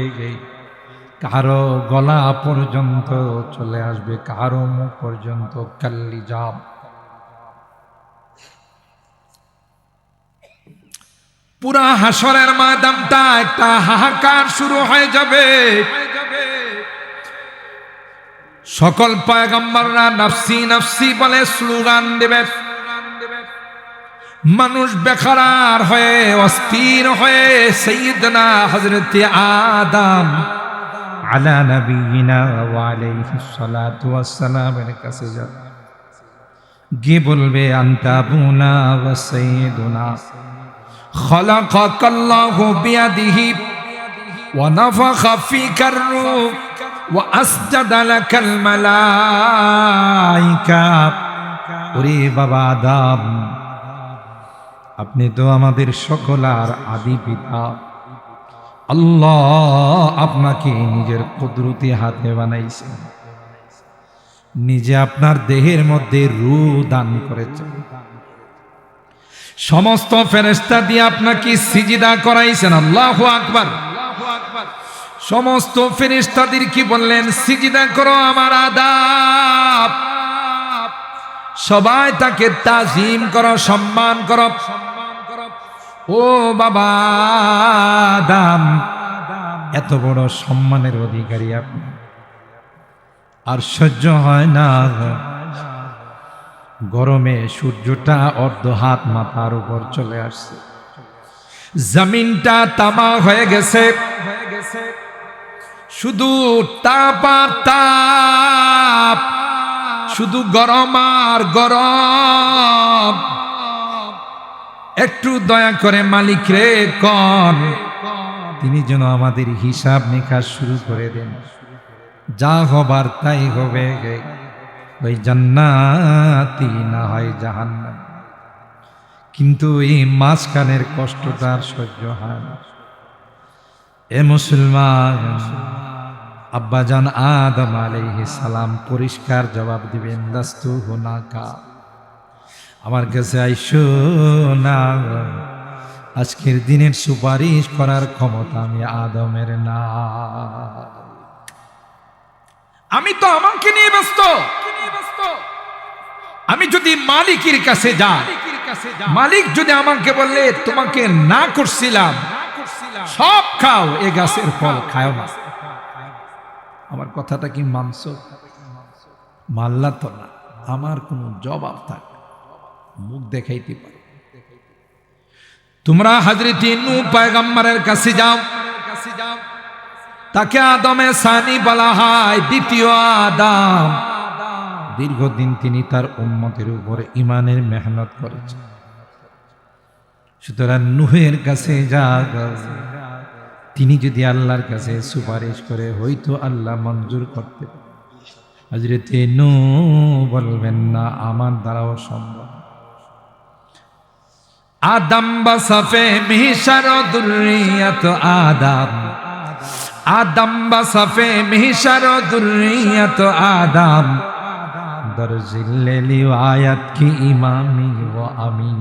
কারো গলা পর্যন্ত চলে আসবে, কারো মুখ পর্যন্ত কাল্লিজাম। পুরা হাসরের ময়দানটা একটা হাহাকার শুরু হয়ে যাবে। সকল পয়গম্বররা নাফসি নাফসি বলে স্লোগান দেবে। মানুষ বেকার হয়ে অস্থির হয়ে সাইয়্যিদনা হযরত আদম আলা নবিয়িনা ওয়া আলাইহিস সালাতু ওয়াস সালামের কাছে যাবে, গিয়ে বলবে আনতা আবুনা ওয়া সাইয়্যিদুনা খালাকাকাল্লাহু বিয়াদিহি ওয়া নাফাখা ফীকার রূহ ওয়া আসজাদা লাকাল মালায়েকা। ওরে বাবা আদম, আপনি তো আমাদের সকলার আদি পিতা। আল্লাহ আপনাকে নিজের কুদরতি হাতে বানাইছেন, নিজে আপনার দেহের মধ্যে রূহ দান করেছেন, সমস্ত ফেরেশতা দিয়ে আপনাকে সিজদা করাইছেন। আল্লাহু আকবার। সমস্ত ফেরেশতাদের কি বললেন? সিজদা করো আমার আদম। সবাই তাকে তাজিম করো, সম্মান করো। ও বাবা আদম, এত বড় সম্মানের অধিকারী আপনি, আর সহ্য হয় না। গরমে সূর্যটা অর্ধ হাত মাথার উপর চলে আসছে, জমিনটা তামা হয়ে গেছে, শুধু তাপ আর তাপ, শুধু গরম আর গরম। একটু দয়া করে মালিক রে কন, তিনি যেন আমাদের হিসাব নিকাশ শুরু করে দেন, যা হবার তাই হবে। ওই জান্নাতি না হয় জাহান্নাম। কিন্তু এই মাঝখানের কষ্টটা আর সহ্য হয় না। এ মুসলমান, আব্বাজান আদম আলাইহিস সালাম পরিষ্কার জবাব দিবেন, দাস্তু হুনাকা, আমার কাছে আইসো না। আজকের দিনের সুপারিশ করার ক্ষমতা আমি আদমের না। আমি তো আমাকে নিয়ে ব্যস্ত। আমি যদি মালিকের কাছে যাই, মালিক যদি আমাকে বললে তোমাকে না করছিলাম সব খাও, এ গাছের ফল খাও না, আমার কথাটা কি মানছো? মানলা তো না, আমার কোনো জবাব থাক, মুখ দেখাইতে পারো। তোমরা হযরত নূহ পয়গম্বরের কাছে যাও, তাকে আদমে সানি বলা হয়, দ্বিতীয় আদম। দীর্ঘদিন তিনি তার উম্মতের উপরে ঈমানের মেহনত করেছেন। সুতরাং নূহের কাছে যাক, তিনি যদি আল্লাহর কাছে সুপারিশ করে হয়তো আল্লাহ মঞ্জুর করতে পারেন। হযরত নূহ বলবেন না, আমার দ্বারাও সম্ভব। আদম বাসাফে মিহশার দুররিয়াত আদম, আদম বাসাফে মিহশার দুররিয়াত আদম, দরজিল্লি আয়াত কি ইমামি ওয়া আমিন।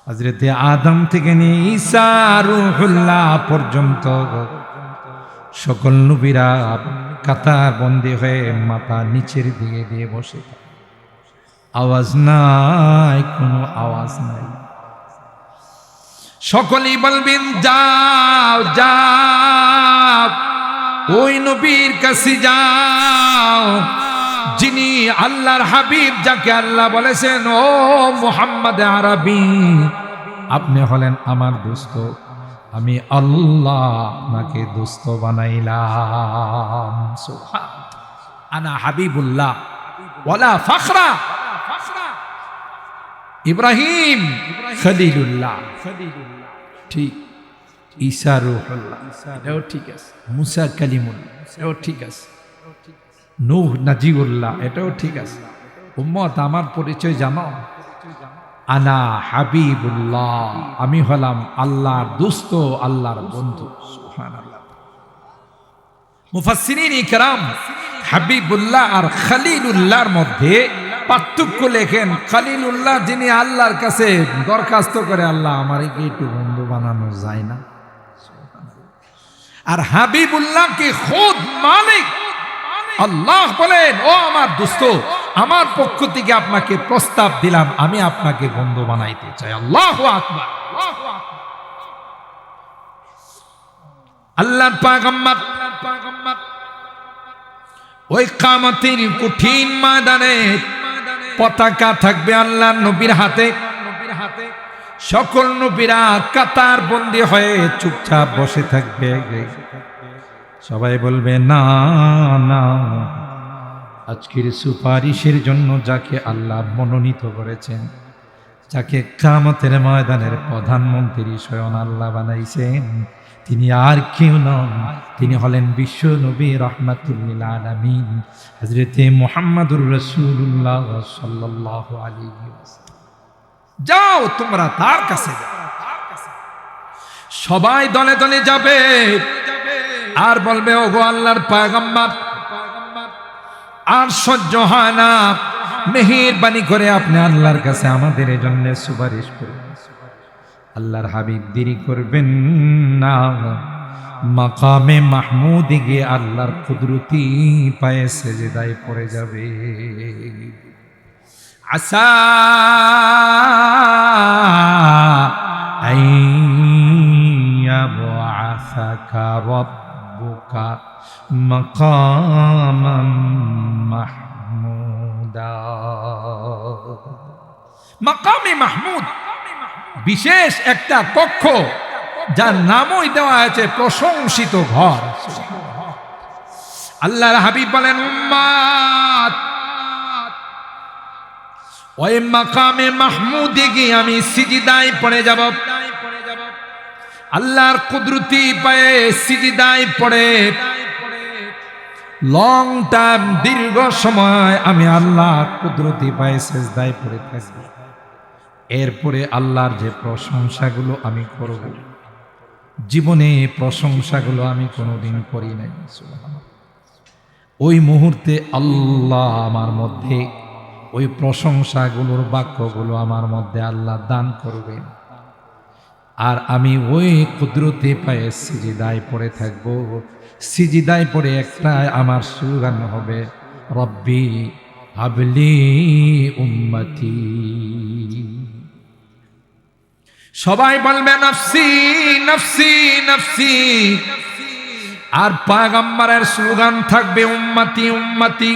হযরত আদম থেকে নিয়ে ঈসা রূহুল্লাহ পর্যন্ত সকল নবীরা কাতার বন্দী হয়ে মাথা নিচের দিকে দিয়ে বসে, আওয়াজ নাই, কোনো আওয়াজ নাই। সকলেই বলবেন যাও যাও, ওই নবীর কাছে যাও যিনি আল্লাহর হাবিব, যাকে আল্লাহ বলেছেন ও মুহাম্মদ আরবি, আপনি হলেন আমার দোস্ত, আমি আল্লাহ আপনাকে দোস্ত বানাইলাম। সুবহান, আনা হাবিবুল্লাহ ওয়ালা ফখরা। ইব্রাহিম খলিলুল্লাহ, ঠিক। ঈসা রূহুল্লাহ, এটাও ঠিক আছে। মুসা কালিমুল্লাহ, এটাও ঠিক আছে। নূহ নাজিউল্লাহ, এটাও ঠিক আছে। উম্মত, আমার পরিচয় জানো? আনা হাবিবুল্লাহ, আমি হলাম আল্লাহর দোস্ত, আল্লাহর বন্ধু। সুবহানাল্লাহ। মুফাসসিরিন ইকরাম হাবিবুল্লাহ আর খলিলুল্লাহর মধ্যে পার্থক্য লেখেন। খলিলুল্লাহ যিনি আল্লাহর কাছে দরখাস্ত করে, আল্লাহ আমারে কি একটু বন্ধু বানানো যায় না? আর হাবিবুল্লাহ কি খুদ মালিক আল্লাহ বলেন, ও আমার দোস্ত, আমার পক্ষ থেকে আপনাকে প্রস্তাব দিলাম, আমি আপনাকে বন্ধু বানাইতে চাই। আল্লাহু আকবার। আল্লাহর পয়গম্বর ওই কিয়ামতের কঠিন ময়দানে পতাকা থাকবে আল্লাহর নবীর হাতে। সকল নবীরা কাতার বন্দী হয়ে চুপচাপ বসে থাকবে। সবাই বলবে না না, আজকের সুপারিশের জন্য যাকে আল্লাহ মনোনীত করেছেন, যাকে কিয়ামতের ময়দানের প্রধানমন্ত্রী স্বয়ং আল্লাহ বানাইছেন, তিনি আর কেউ নন, তিনি হলেন বিশ্ব নবী রাহমাতুল লিল আলামিন হযরতে মুহাম্মদুর রাসূলুল্লাহ সাল্লাল্লাহু আলাইহি ওয়াসাল্লাম। যাও তোমরা তার কাছে যাও। সবাই দলে দলে যাবে আর বলবে, ওগো আল্লাহর পয়গম্বর, আর সহ্য হয় না, মেহেরবানি করে আপনি আল্লাহর কাছে আমাদের জন্য সুপারিশ করুন। আল্লাহর হাবিব দেরি করবেন না, মাকামে মাহমুদে গিয়ে আল্লাহর কুদরতি পায়ে সেজদায় পড়ে যাবে। আসা আইয়াবআসাকা রাব্বুকা মাকামান মাহমুদা। মাকামে মাহমুদ বিশেষ একটা কক্ষ, যার নামই দেওয়া আছে প্রশংসিত ঘর। আল্লাহর হাবিব বলেন, উম্মত, ওই মাকামে মাহমুদে গিয়ে আমি সিজদায় পড়ে যাব। আল্লাহর কুদরতি পায়ে সিজদায় পড়ে লং টাইম, দীর্ঘ সময় আমি আল্লাহ কুদরতি পায়ে সেজদায় পড়ে থাকবো। এরপরে আল্লাহর যে প্রশংসাগুলো আমি করব, জীবনে প্রশংসাগুলো আমি কোনোদিন করি নাই। ওই মুহূর্তে আল্লাহ আমার মধ্যে ওই প্রশংসাগুলোর বাক্যগুলো আমার মধ্যে আল্লাহ দান করবেন, আর আমি ওই কুদরতে পায়ে সিজদায় পড়ে থাকবো। সিজদায় পড়ে একটা আমার স্লোগান হবে, রব্বি হাবলি উম্মতি। সবাই বলবে নফসি নফসি নফসি, আর পয়গম্বরের স্লোগান থাকবে উম্মতি উম্মতি।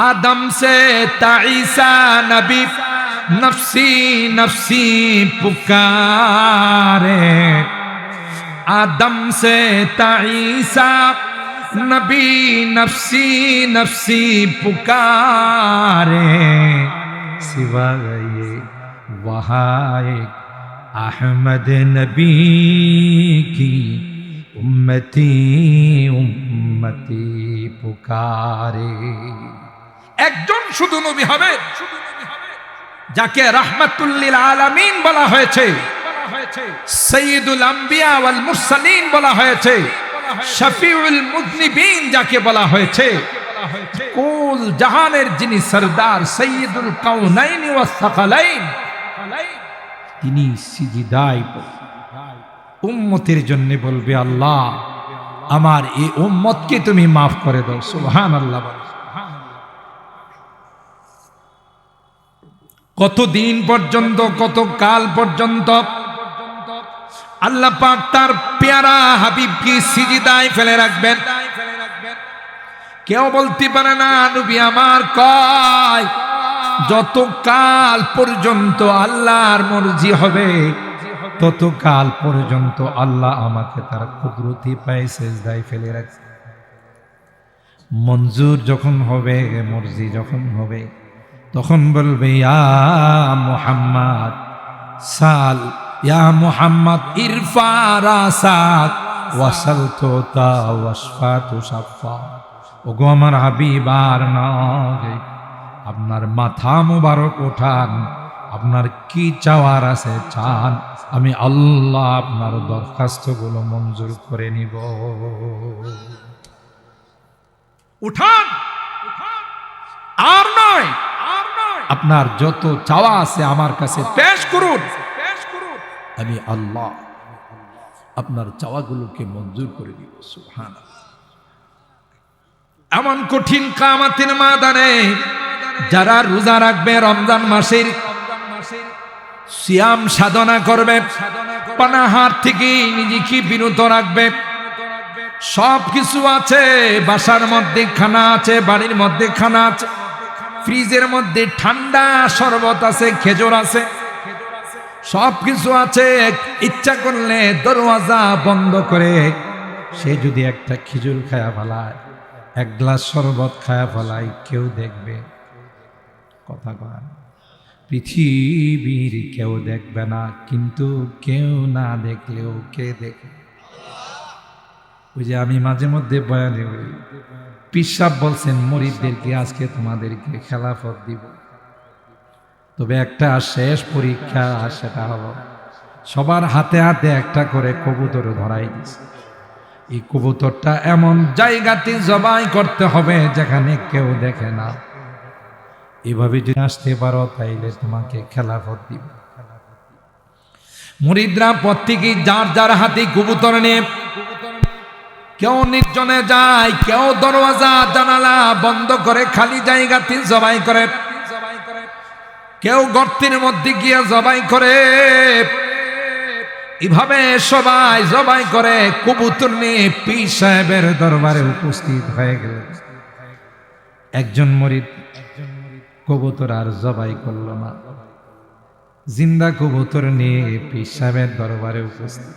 आदम से ताईसा नबी नफसी नफसी पुकारे, आदम से ताईसा नबी नफसी नफसी पुकारे, सिवा गए वहाँ एक अहमद नबी की उम्मती उम्मती पुकारे। একজন শুধু নবী হবে যাকে রাহমাতুল লিল আলামিন বলা হয়েছে, সাইয়্যিদুল আম্বিয়া ওয়াল মুরসালিন বলা হয়েছে, শফিউল মুযনিবিন যাকে বলা হয়েছে, কুল জাহানের যিনি সরদার সাইয়্যিদুল কাউনাইন ওয়াস সাকালাইন, তিনি সিজদায় উম্মতের জন্য বলবে, আল্লাহ আমার এই উম্মতকে তুমি মাফ করে দাও। সুবহানাল্লাহ। কতদিন পর্যন্ত, কত কাল পর্যন্ত আল্লাহ পাক তার পেয়ারা হাবিবকে সিজদায় ফেলে রাখবেন? কেউ বলতে পারে না নবী আমার কয় যত কাল পর্যন্ত আল্লাহর মর্জি হবে তত কাল পর্যন্ত আল্লাহ আমাকে তার কুদরতি পায়ে সিজদায় ফেলে রাখবে। মঞ্জুর যখন হবে, মর্জি যখন হবে, তখন বলবে ইয়া মুহাম্মদ সাল, ইয়া মুহাম্মদ ইরফা রাসাক ওয়াসালতু তা ওয়াশফাতু শাফা। ওগো আমার হাবিব আর নয়, আপনার মাথা মুবারক ওঠান, আপনার কি চাওয়ার আছে চান, আমি আল্লাহ আপনার দরখাস্তগুলো মঞ্জুর করে নিব। উঠান, আর নয়, আপনার যত চাওয়া আছে আমার কাছে পেশ করুন, আমি আল্লাহ আপনার চাওয়াগুলোকে মঞ্জুর করে দিব। সুবহানাল্লাহ। এমন কঠিন কিয়ামতের ময়দানে যারা রোজা রাখবে, রমজান মাসের সিয়াম সাধনা করবে, পানাহার থেকে নিজেকে বিরত রাখবে, সব কিছু আছে, বাসার মধ্যে খানা আছে, বাড়ির মধ্যে খানা আছে, ফ্রিজের মধ্যে ঠান্ডা শরবত আছে, খেজুর আছে, সব কিছু আছে, ইচ্ছা করলে দরওয়াজা বন্ধ করে সে যদি একটা খেজুর খায়া ফেলায়, এক গ্লাস শরবত খায়া ফেলায়, কেউ দেখবে? কথা কয় পৃথিবীর কেউ দেখবে না, কিন্তু কেউ না দেখলেও কে দেখে? ওই যে আমি মাঝে মধ্যে বয়ানে বলি, পীর সাহেব বলছেন মুরিদদেরকে আজকে তোমাদেরকে খেলাফত দিব, তবে একটা শেষ পরীক্ষা, সেটা হলো সবার হাতে হাতে একটা করে কবুতর ধরাই দিছে। এই কবুতরটা এমন জায়গাতে জবাই করতে হবে যেখানে কেউ দেখে না। এভাবে যদি আসতে পারো তাইলে তোমাকে খেলাফত দিব। মুরিদরা প্রত্যেকে যার যার হাতে কবুতর নিয়ে কেউ নির্জনে যায়, কেউ দরওয়াজা জানালা বন্ধ করে খালি জায়গাতে জবাই করে, কেউ গর্তের মধ্যে গিয়ে জবাই করে। এভাবে সবাই জবাই করে কবুতর নিয়ে পীর সাহেবের দরবারে উপস্থিত হয়ে গেল। একজন মুরিদ কবুতর আর জবাই করল না, জিন্দা কবুতর নিয়ে পীর সাহেবের দরবারে উপস্থিত।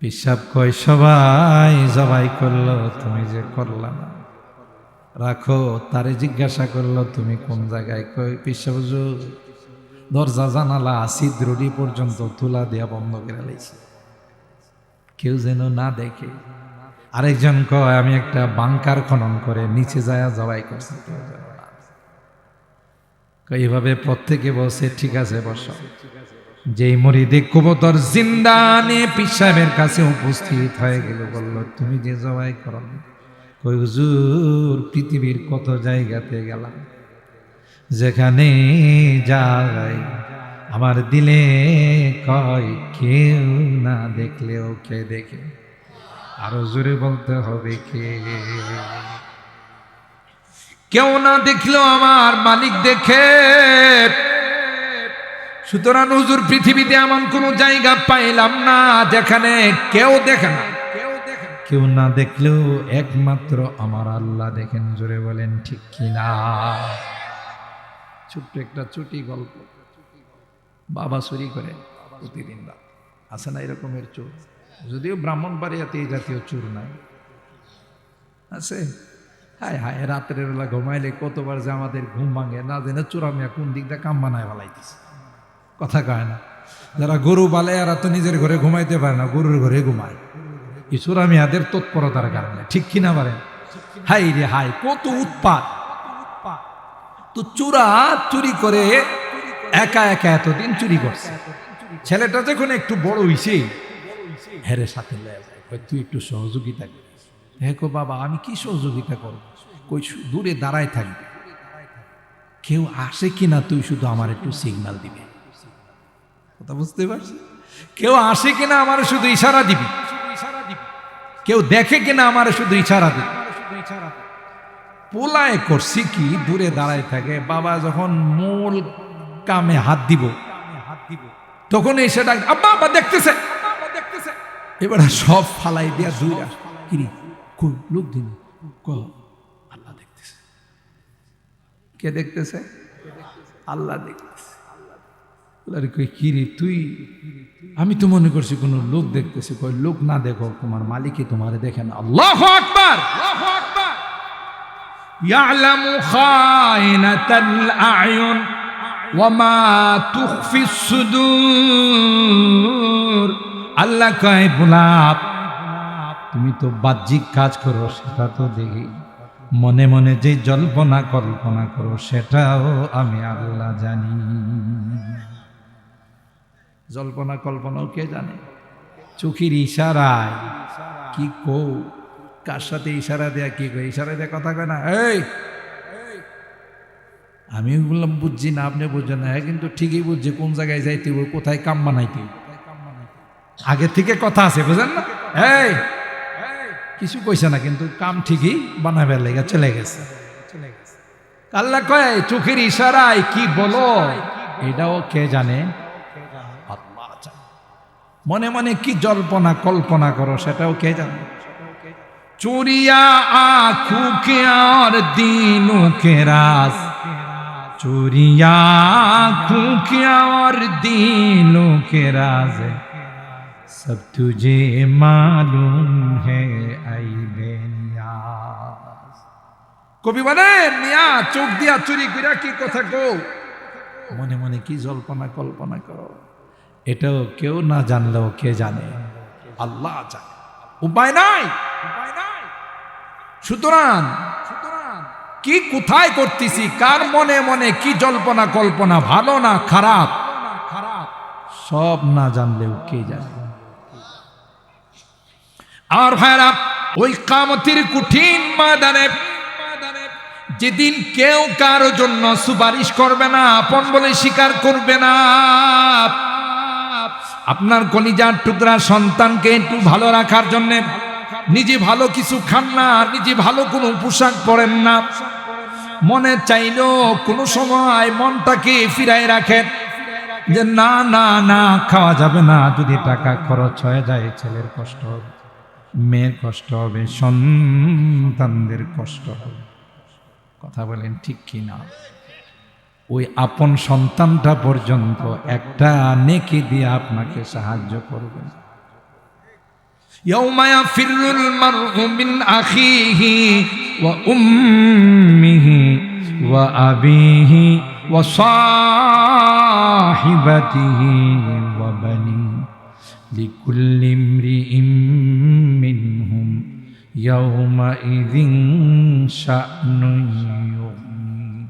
পীর সাহেব কয় সবাই জবাই করলো, তুমি যে করলা না, রাখো। তারে জিজ্ঞাসা করলো তুমি কোন জায়গায়? কই পীর সাহেব হুজুর দরজা জানালা ছিদ্রটি পর্যন্ত তুলা দেয়া বন্ধ করে লাইছে, কেউ যেন না দেখে। আরেকজন কয় আমি একটা বাংকার খনন করে নিচে যায় জবাই করছি। এইভাবে প্রত্যেকে বসে ঠিক আছে বসো। যেই মুরিদে কবুতর জিন্দা নিয়ে পীর সাহেবের কাছে উপস্থিত হয়ে গেল, বলল তুমি যে জবাই করো। কই হুজুর পৃথিবীর কত জায়গাতে গেলাম, যেখানে যাই আমার দিলে কয় কেউ না দেখলেও কে দেখে। আরো জোরে বলতে হবে কে। কেউ না দেখলেও আমার মালিক দেখে। সুতরাং হুজুর পৃথিবীতে এমন কোন জায়গা পাইলাম না যেখানে কেউ দেখে না। কেউ না দেখলেও একমাত্র আমার আল্লাহ দেখেন। জোরে বলেন ঠিক কিনা। ছোট্ট একটা চুটি গল্প। বাবা চুরি করে প্রতিদিন রাত, আছে না এরকমের চোর? যদিও ব্রাহ্মণবাড়িয়াতে এই জাতীয় চোর নাই, আছে। হায় হায়, রাতের বেলা ঘুমাইলে কতবার যে আমাদের ঘুম ভাঙে না জেনে চোরামিয়া কোন দিক দিয়ে কাম বানায় ফেলাইতেছে। কথা কয় না, যারা গরু বালে এরা তো নিজের ঘরে ঘুমাইতে পারে না, গরুর ঘরে ঘুমায়। এই চোরামিয়াদের তৎপরতার কারণে, ঠিক কিনা পারে? হাই রে হাই, কত উৎপাত। তো চোরা চুরি করে একা একা এতদিন চুরি করছে। ছেলেটা যখন একটু বড় হইছে, হেরে সাথে লয়ে যায়, তুই একটু সহযোগিতা করিস। হ্যাঁ কো বাবা, আমি কি সহযোগিতা করব? কই দূরে দাঁড়ায় থাকবে, কেউ আসে কিনা তুই শুধু আমার একটু সিগন্যাল দিবে। কথা বুঝতে পারছি? কেউ আসে কিনা আমার শুধু ইশারা দিবি, কেউ দেখে কিনা আমার শুধু ইশারা দিবি। পোলায় করছি কি, দূরে দাঁড়ায় থাকে। বাবা যখন মূল কামে হাত দিব তখন এসে ডাক, আব্বা আব্বা দেখতেছে। এবার সব ফালাই দিয়া দুইরা কিরি লোক দিন, আল্লাহ দেখতেছে। কে দেখতেছে? আল্লাহ দেখতেছে। কিরি তুই, আমি তো মনে করছি কোন লোক দেখতেছে। কই লোক না দেখো, তোমার মালিকই তোমারে দেখেন। আল্লাহু আকবার। ইয়ালামু খায়নাতাল আয়ুন ওয়া মা তুখফিস সুদূর। আল্লাহ কয় গোলাপ, তুমি তো বাহ্যিক কাজ করো সেটা তো দেখি, মনে মনে যে জল্পনা কল্পনা করো সেটাও আমি আল্লাহ জানি। জল্পনা কল্পনাও কে জানে? চোখের ইশারায় কি কো, কার সাথে ইশারা দেয়া কি কই, ইশারা দেয়া কথা কয় না। এই আমি বললাম বুঝছি না, আপনি বুঝছেন না। হ্যাঁ কিন্তু ঠিকই বুঝছে কোন জায়গায় যাইতে হবে, কোথায় কাম বানাইতে হবে। আগে থেকে কথা আছে, বুঝেন না? এই কিছু কইছে না, কিন্তু কাম ঠিকই বানাবার লেগে চলে গেছে। আল্লাহ কয় চোখের ইশারায় কি বলো এটাও কে জানে? আল্লাহ জানে। মনে মনে কি জল্পনা কল্পনা করো সেটাও কে জানে? চুরিয়া आँखों के और दीनों के राज, चुरिया आँखों के और दीनों के राज, सब तुझे मालूम है ऐ बेनियाज। কবি বলে মিয়া চোখ দিয়া চুরি কইরা কি কথা কো, মনে মনে কি জল্পনা কল্পনা করো, এটাও কেউ না জানলেও কে জানে? আল্লাহ জানে। উপায় নাই। সুতরাং কি কোথায় করতেছি, কার মনে মনে কি জল্পনা কল্পনা, ভালো না খারাপ, সব না জানলেও কে জানে? আর ভাইরা, ওই কিয়ামতের কঠিন ময়দানে যেদিন কেউ কারো জন্য সুপারিশ করবে না, আপন বলে স্বীকার করবে না। আপনার কলিজার টুকরা সন্তানকে একটু ভালো রাখার জন্য নিজে ভালো কিছু খান না, নিজে ভালো কোনো পোশাক পরেন না, মনে চাইলো কোনো সময় মনটাকে ফিরায় রাখেন যে না না না খাওয়া যাবে না, যদি টাকা খরচ হয়ে যায় ছেলের কষ্ট হবে, মেয়ের কষ্ট হবে, সন্তানদের কষ্ট হবে। কথা বলেন ঠিক কি না? ওই আপন সন্তানটা পর্যন্ত একটা নেকি দিয়ে আপনাকে সাহায্য করবে। يوم يفر المرء من أخيه وأمه وأبيه وصاحبته وبنيه لكل امرئ منهم ইয়াউমাইযিন শা'নুন ইউগনি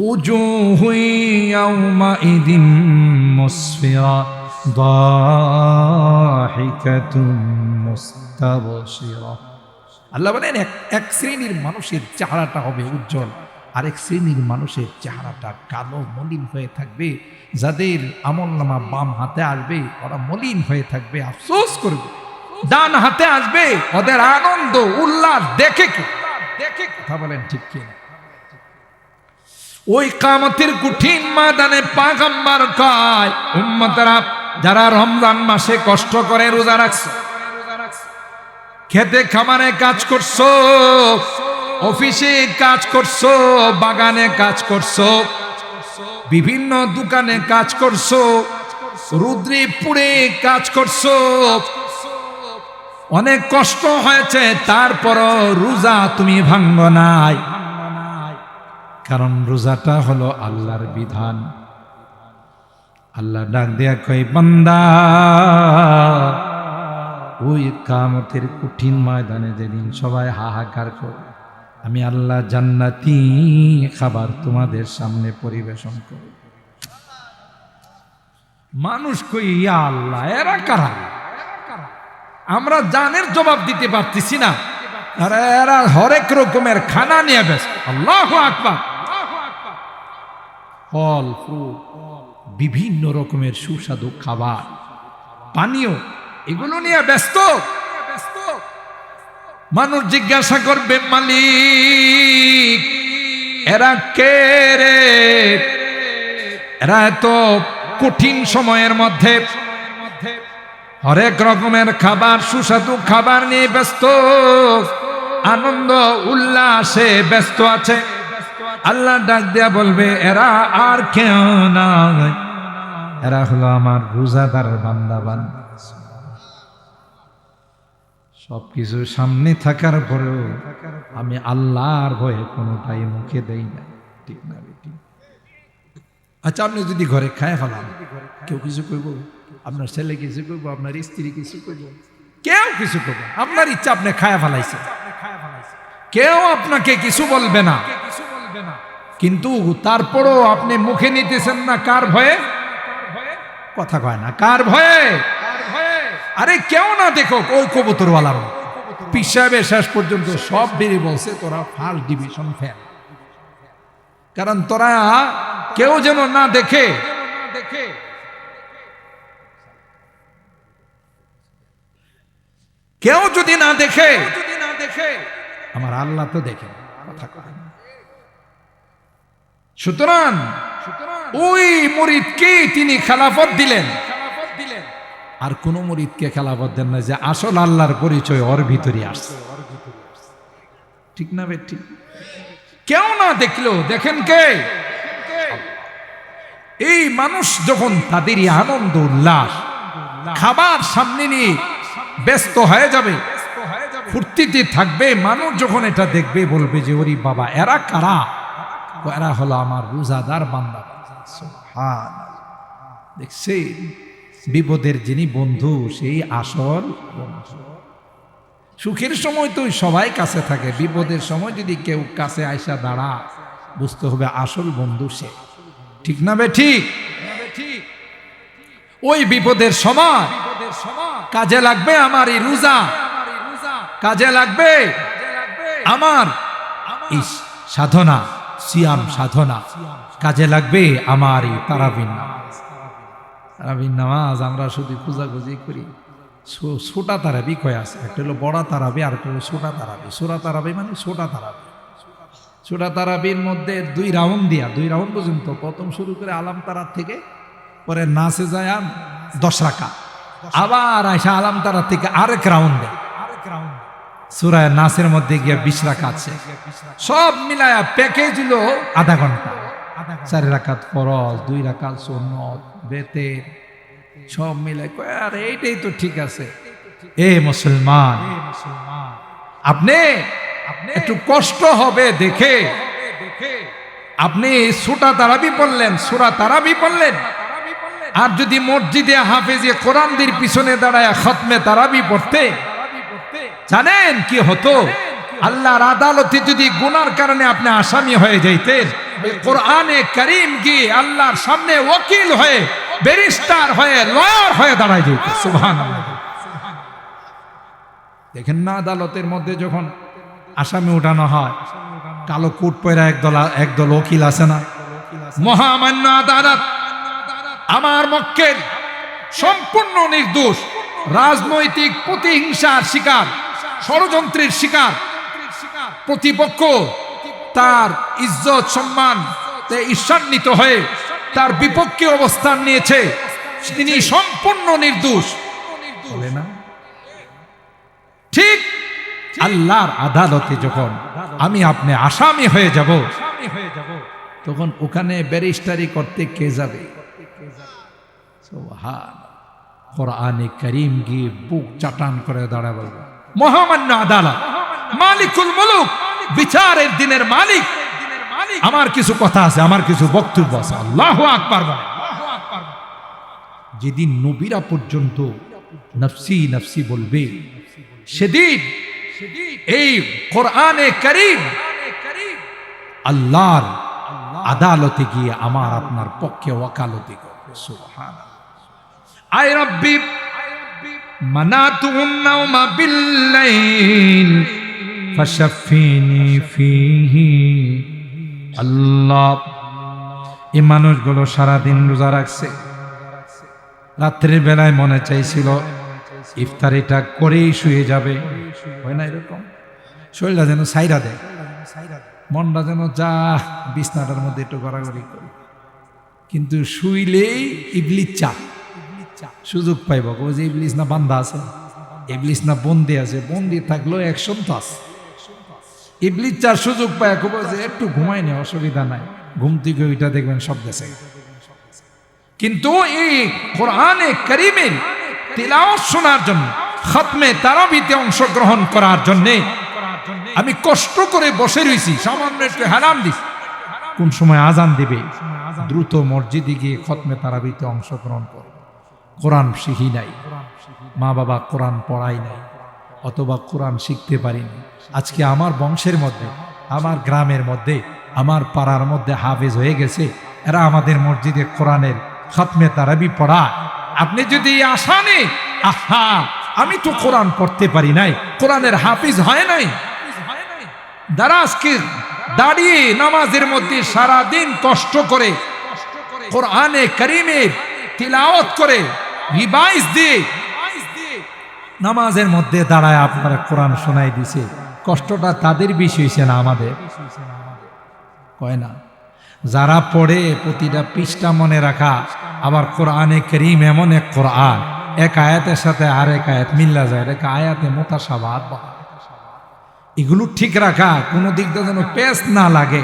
উজুহু ইয়াউমাইযিন মুসফিরা দাহিকাতুন মুস্তাবশিরা। আল্লাহ বলেন এক শ্রেণীর মানুষের চেহারাটা হবে উজ্জ্বল, আরেক শ্রেণীর মানুষের চেহারাটা কালো মলিন হয়ে থাকবে। যাদের আমলনামা বাম হাতে আসবে ওরা মলিন হয়ে থাকবে, আফসোস করবে। ডান হাতে আসবে ওদের আনন্দ উল্লাস দেখে কথা বলেন ঠিক কিনা? ওই কিয়ামতের কঠিন ময়দানে পয়গম্বর কয়, উম্মতরা যারা রমজান মাসে কষ্ট করে রোজা রাখছো, খেতে খামারে কাজ করছো, অফিসে কাজ করছো, বাগানে কাজ করছো, বিভিন্ন দোকানে কাজ করছো, রুদ্রে পুড়ে কাজ করছো, অনেক কষ্ট হয়েছে, তারপরও রোজা তুমি ভাঙ্গো নাই। কারণ রোজাটা হলো আল্লাহর বিধান। আল্লাহ ডাক দেয়া কই, বান্দা ওই কিয়ামতের কঠিন ময়দানে যেদিন সবাই হাহাকার করবে, আমি আল্লাহ জান্নাতি খাবার তোমাদের সামনে পরিবেশন করব। মানুষ কই, ইয়া আল্লাহ এরা কারা? আমরা জানের জবাব দিতে পারতেছি না, আর এরা হরেক রকমের খানা নিয়ে ব্যস্ত। আল্লাহু আকবার। ফল ফ্রুট, বিভিন্ন রকমের সুস্বাদু খাবার, পানীয়, এগুলো নিয়ে ব্যস্ত। মানুষ জিজ্ঞাসা করবে, মালিক এরা কে রে? এরা এত কঠিন সময়ের মধ্যে হরেক রকমের খাবার, সুস্বাদু খাবার নিয়ে ব্যস্ত, আনন্দ উল্লাসে ব্যস্ত আছে। আল্লাহ ডাক দেয়া বলবে, এরা আর কেউ না, এরা হলো আমার রোজাদার বান্দা বান্দা। সবকিছু সামনে থাকার পরেও আমি আল্লাহর ভয়ে কোনোটাই মুখে দেই না, ঠিক না বেটি? আচ্ছা, আপনি যদি ঘরে খায় ফেলান, কেউ কিছু কইব? আপনার ছেলে কিছু কইব? আপনার স্ত্রী কিছু কইব? কেউ কিছু কইব? আপনার ইচ্ছা, আপনি খায় ফেলাইছে, কেউ আপনাকে কিছু বলবে না। কিন্তু তারপরও আপনি মুখে নিতেছেন না, কার ভয়ে? কথা কয় না, কার ভয়ে? আরে কেউ না দেখো, ওই কবুতরওয়ালার পিসাবে শেষ পর্যন্ত সব বেরিয়ে বলছে, তোরা ফার্স্ট ডিভিশন ফেল। কারণ তোরা কেউ যেন না দেখে। কেউ যদি না দেখে, আমার আল্লাহ তো দেখে। কথা কয় না। সুতরাং ওই মুরিদকে তিনি খেলাফত দিলেন, আর কোন মুরিদকে খেলাফত দেন না, যে আসল আল্লাহর পরিচয় ওর ভিতরে আসছে। ঠিক না বে? ঠিক। কেউ না দেখলেও দেখেন কে? এই মানুষ যখন তাদের আনন্দ উল্লাস খাবার সামনে নিয়ে ব্যস্ত হয়ে যাবে, ফুর্তিতে থাকবে, মানুষ যখন এটা দেখবে বলবে যে ওরে বাবা এরা কারা? এরা হলো আমার রোজাদার বান্দা। দেখছে বিপদের যিনি বন্ধু, সেই আসল বন্ধু। সুখের সময় তো সবাই কাছে থাকে, বিপদের সময় যদি কেউ কাছে আইসা দাঁড়া, বুঝতে হবে আসল বন্ধু সে। ঠিক না বে? ঠিক। ওই বিপদের সময় কাজে লাগবে আমার এই রোজা, কাজে লাগবে আমার এই সাধনা, সিয়াম সাধনা, কাজে লাগবে আমার এই তারাবির নামাজ। তারাবির নামাজ আমরা শুধু খোঁজাখুঁজি করি। ছোটা তারাবি কয় আছে, একটা হলো বড় তারাবি, আর একটা হলো ছোটা তারাবি। ছোটা তারাবি মানে ছোটা তারাবি। ছোটা তারাবির মধ্যে 2 রাউন্ড দিয়া, 2 রাউন্ড পর্যন্ত, প্রথম শুরু করে আলাম তারার থেকে, পরে নাচে যায় 10 রাকাত, আবার আয়সা আলাম তারার থেকে আরেক রাউন্ডে সূরা নাসের মধ্যে গিয়া 20 রাকাত আছে। সব মিলায়া প্যাকেজ হলো আধা ঘন্টা। 4 রাকাত ফরজ, 2 রাকাত সুন্নত, বেতের, সব মিলাই কয় আরে এইটাই তো ঠিক আছে। এ মুসলমান, আপনি একটু কষ্ট হবে দেখে আপনি ছোটা তারাবি পড়লেন, সূরা তারাবি পড়লেন, আর যদি মসজিদে হাফেজে কোরআনদের পিছনে দাঁড়ায় খতমে তারাবি পড়তে, জানেন কি হতো? আল্লাহর আদালতে যদি গুনার কারণে আপনি আসামি হয়ে যাইতেন, কোরআনে কারীম কি আল্লাহর সামনে ওকিল হয়ে, ব্যারিস্টার হয়ে, লয়ার হয়ে দাঁড়ায় যেত। সুবহানাল্লাহ। দেখেন না, আদালতের মধ্যে যখন আসামি উঠানো হয়, কালো কোট পরা একদল ওকিল আছে না, মহামান্য আদালত আমার মক্কেল সম্পূর্ণ নির্দোষ, রাজনৈতিক প্রতিহিংসার শিকার, ষড়যন্ত্রের শিকার, প্রতিপক্ষ তার ইজ্জত সম্মান ঈর্ষান্বিত হয়ে তার বিপক্ষে অবস্থান নিয়েছে, তিনি সম্পূর্ণ নির্দোষ বলে না। ঠিক আল্লাহর আদালতে যখন আমি আপনি আসামি হয়ে যাব, তখন ওখানে ব্যারিস্টারি করতে কে যাবে? কোরআনে কারীম গিয়ে বুক চাটান করে দাঁড়াবে, মহামান্য আদালত, মালিকুল মুলুক, বিচারের দিনের মালিক, আমার কিছু কথা আছে, আমার কিছু বক্তব্য আছে। আল্লাহু আকবার। যেদিন নবীরা পর্যন্ত নফসি নফসি বলবে, সেদিন এই কোরআনে কারীম আল্লাহর আদালতে গিয়ে আমার আপনার পক্ষে ওয়াকালতি করবে। সুবহানাল্লাহ। আয় রব্বি মানাতুহুন নাওমা বিল্লাইল ফাশাফিনি ফিহি। আল্লাহ, এই মানুষগুলো সারাদিন রোজা রাখছে, রাত্রির বেলায় মনে চাইছিল ইফতারিটা করেই শুয়ে যাবে, হয় না এরকম? শরীরটা যেন সাইরা দেয়, মনটা যেন যা বিছনাটার মধ্যে একটু গড়াগড়ি করে, কিন্তু শুইলেই ইবলিস চাপ সুযোগ পাইব। ও যে ইবলিস না বান্ধা আছে, ইবলিস না বন্দি আছে, বন্দি থাকলেও অ্যাকশন তো আছে। ইবলিস চার সুযোগ পায়, খুব যে একটু ঘুমাই নেই, অসুবিধা নাই, ঘুম থেকে ওইটা দেখবেন সব দেশে। কিন্তু এই কোরআনে কারীমের তিলাওয়াত শোনার জন্য, খতমে তারাবিতে অংশগ্রহণ করার জন্য আমি কষ্ট করে বসে রয়েছি, সামান্য একটু হেলাম দিস কোন সময় আজান দিবে, দ্রুত মসজিদে গিয়ে খতমে তারাবিতে অংশগ্রহণ করব। কোরআন শিখি নাই, মা বাবা কোরআন পড়াই নাই, অথবা কোরআন শিখতে পারিনি। আজকে আমার বংশের মধ্যে, আমার গ্রামের মধ্যে, আমার পাড়ার মধ্যে হাফেজ হয়ে গেছে, এরা আমাদের মসজিদে কোরআনের খতমে তারাবি পড়া। আপনি যদি আশা নেই, আহা আমি তো কোরআন পড়তে পারি নাই, কোরআনের হাফিজ হয় নাই, দারাজকে দাঁড়িয়ে নামাজের মধ্যে সারা দিন কষ্ট করে কোরআনে কারীমের তিলাওয়াত করে রিভাইজ দিয়ে নামাজের মধ্যে দাঁড়ায় আপনারা কোরআন শোনাই দিছে, কষ্টটা তাদের বেশি হয়েছে না আমাদের? কয় না? যারা পড়ে প্রতিটা পৃষ্ঠা মনে রাখা, আবার কোরআনে কারীম এমন এক কোরআন, এক আয়াতের সাথে আরেক আয়াত মিল্লা যায়, এক আয়াতে মুতাশাবাহ, এগুলো ঠিক রাখা, কোনো দিক দিয়ে যেন পেশ না লাগে,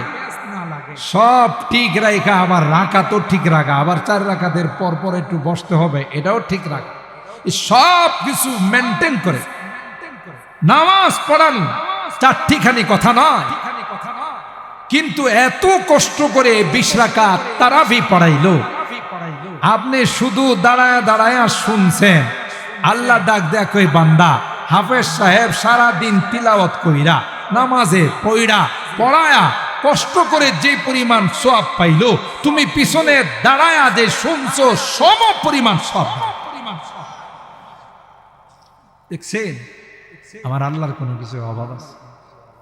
সব ঠিক রাখা, আবার রাখা তো ঠিক রাখা, আবার 4 রাকাতের পর পর একটু বসতে হবে, এটাও ঠিক রাখা, সব কিছু মেনটেন করে নামাজ পড়ানো 4টিখানি কথা নয়। কিন্তু এত কষ্ট করে 20 রাকাত তারাবি পড়াইলো, আপনি শুধু দাঁড়ায় দাঁড়ায় শুনছেন। আল্লাহ ডাক দেয়া কই, বান্দা হাফেজ সাহেব সারা দিন তিলাওয়াত কইরা নামাজে পড়ায়া কষ্ট করে যে পরিমাণ সওয়াব পাইলো, তুমি পিছনে দাঁড়ায়া যে শুনছো সম পরিমাণ সওয়াব। দেখছেন আমার আল্লাহর কোনো কিছু অভাব আছে?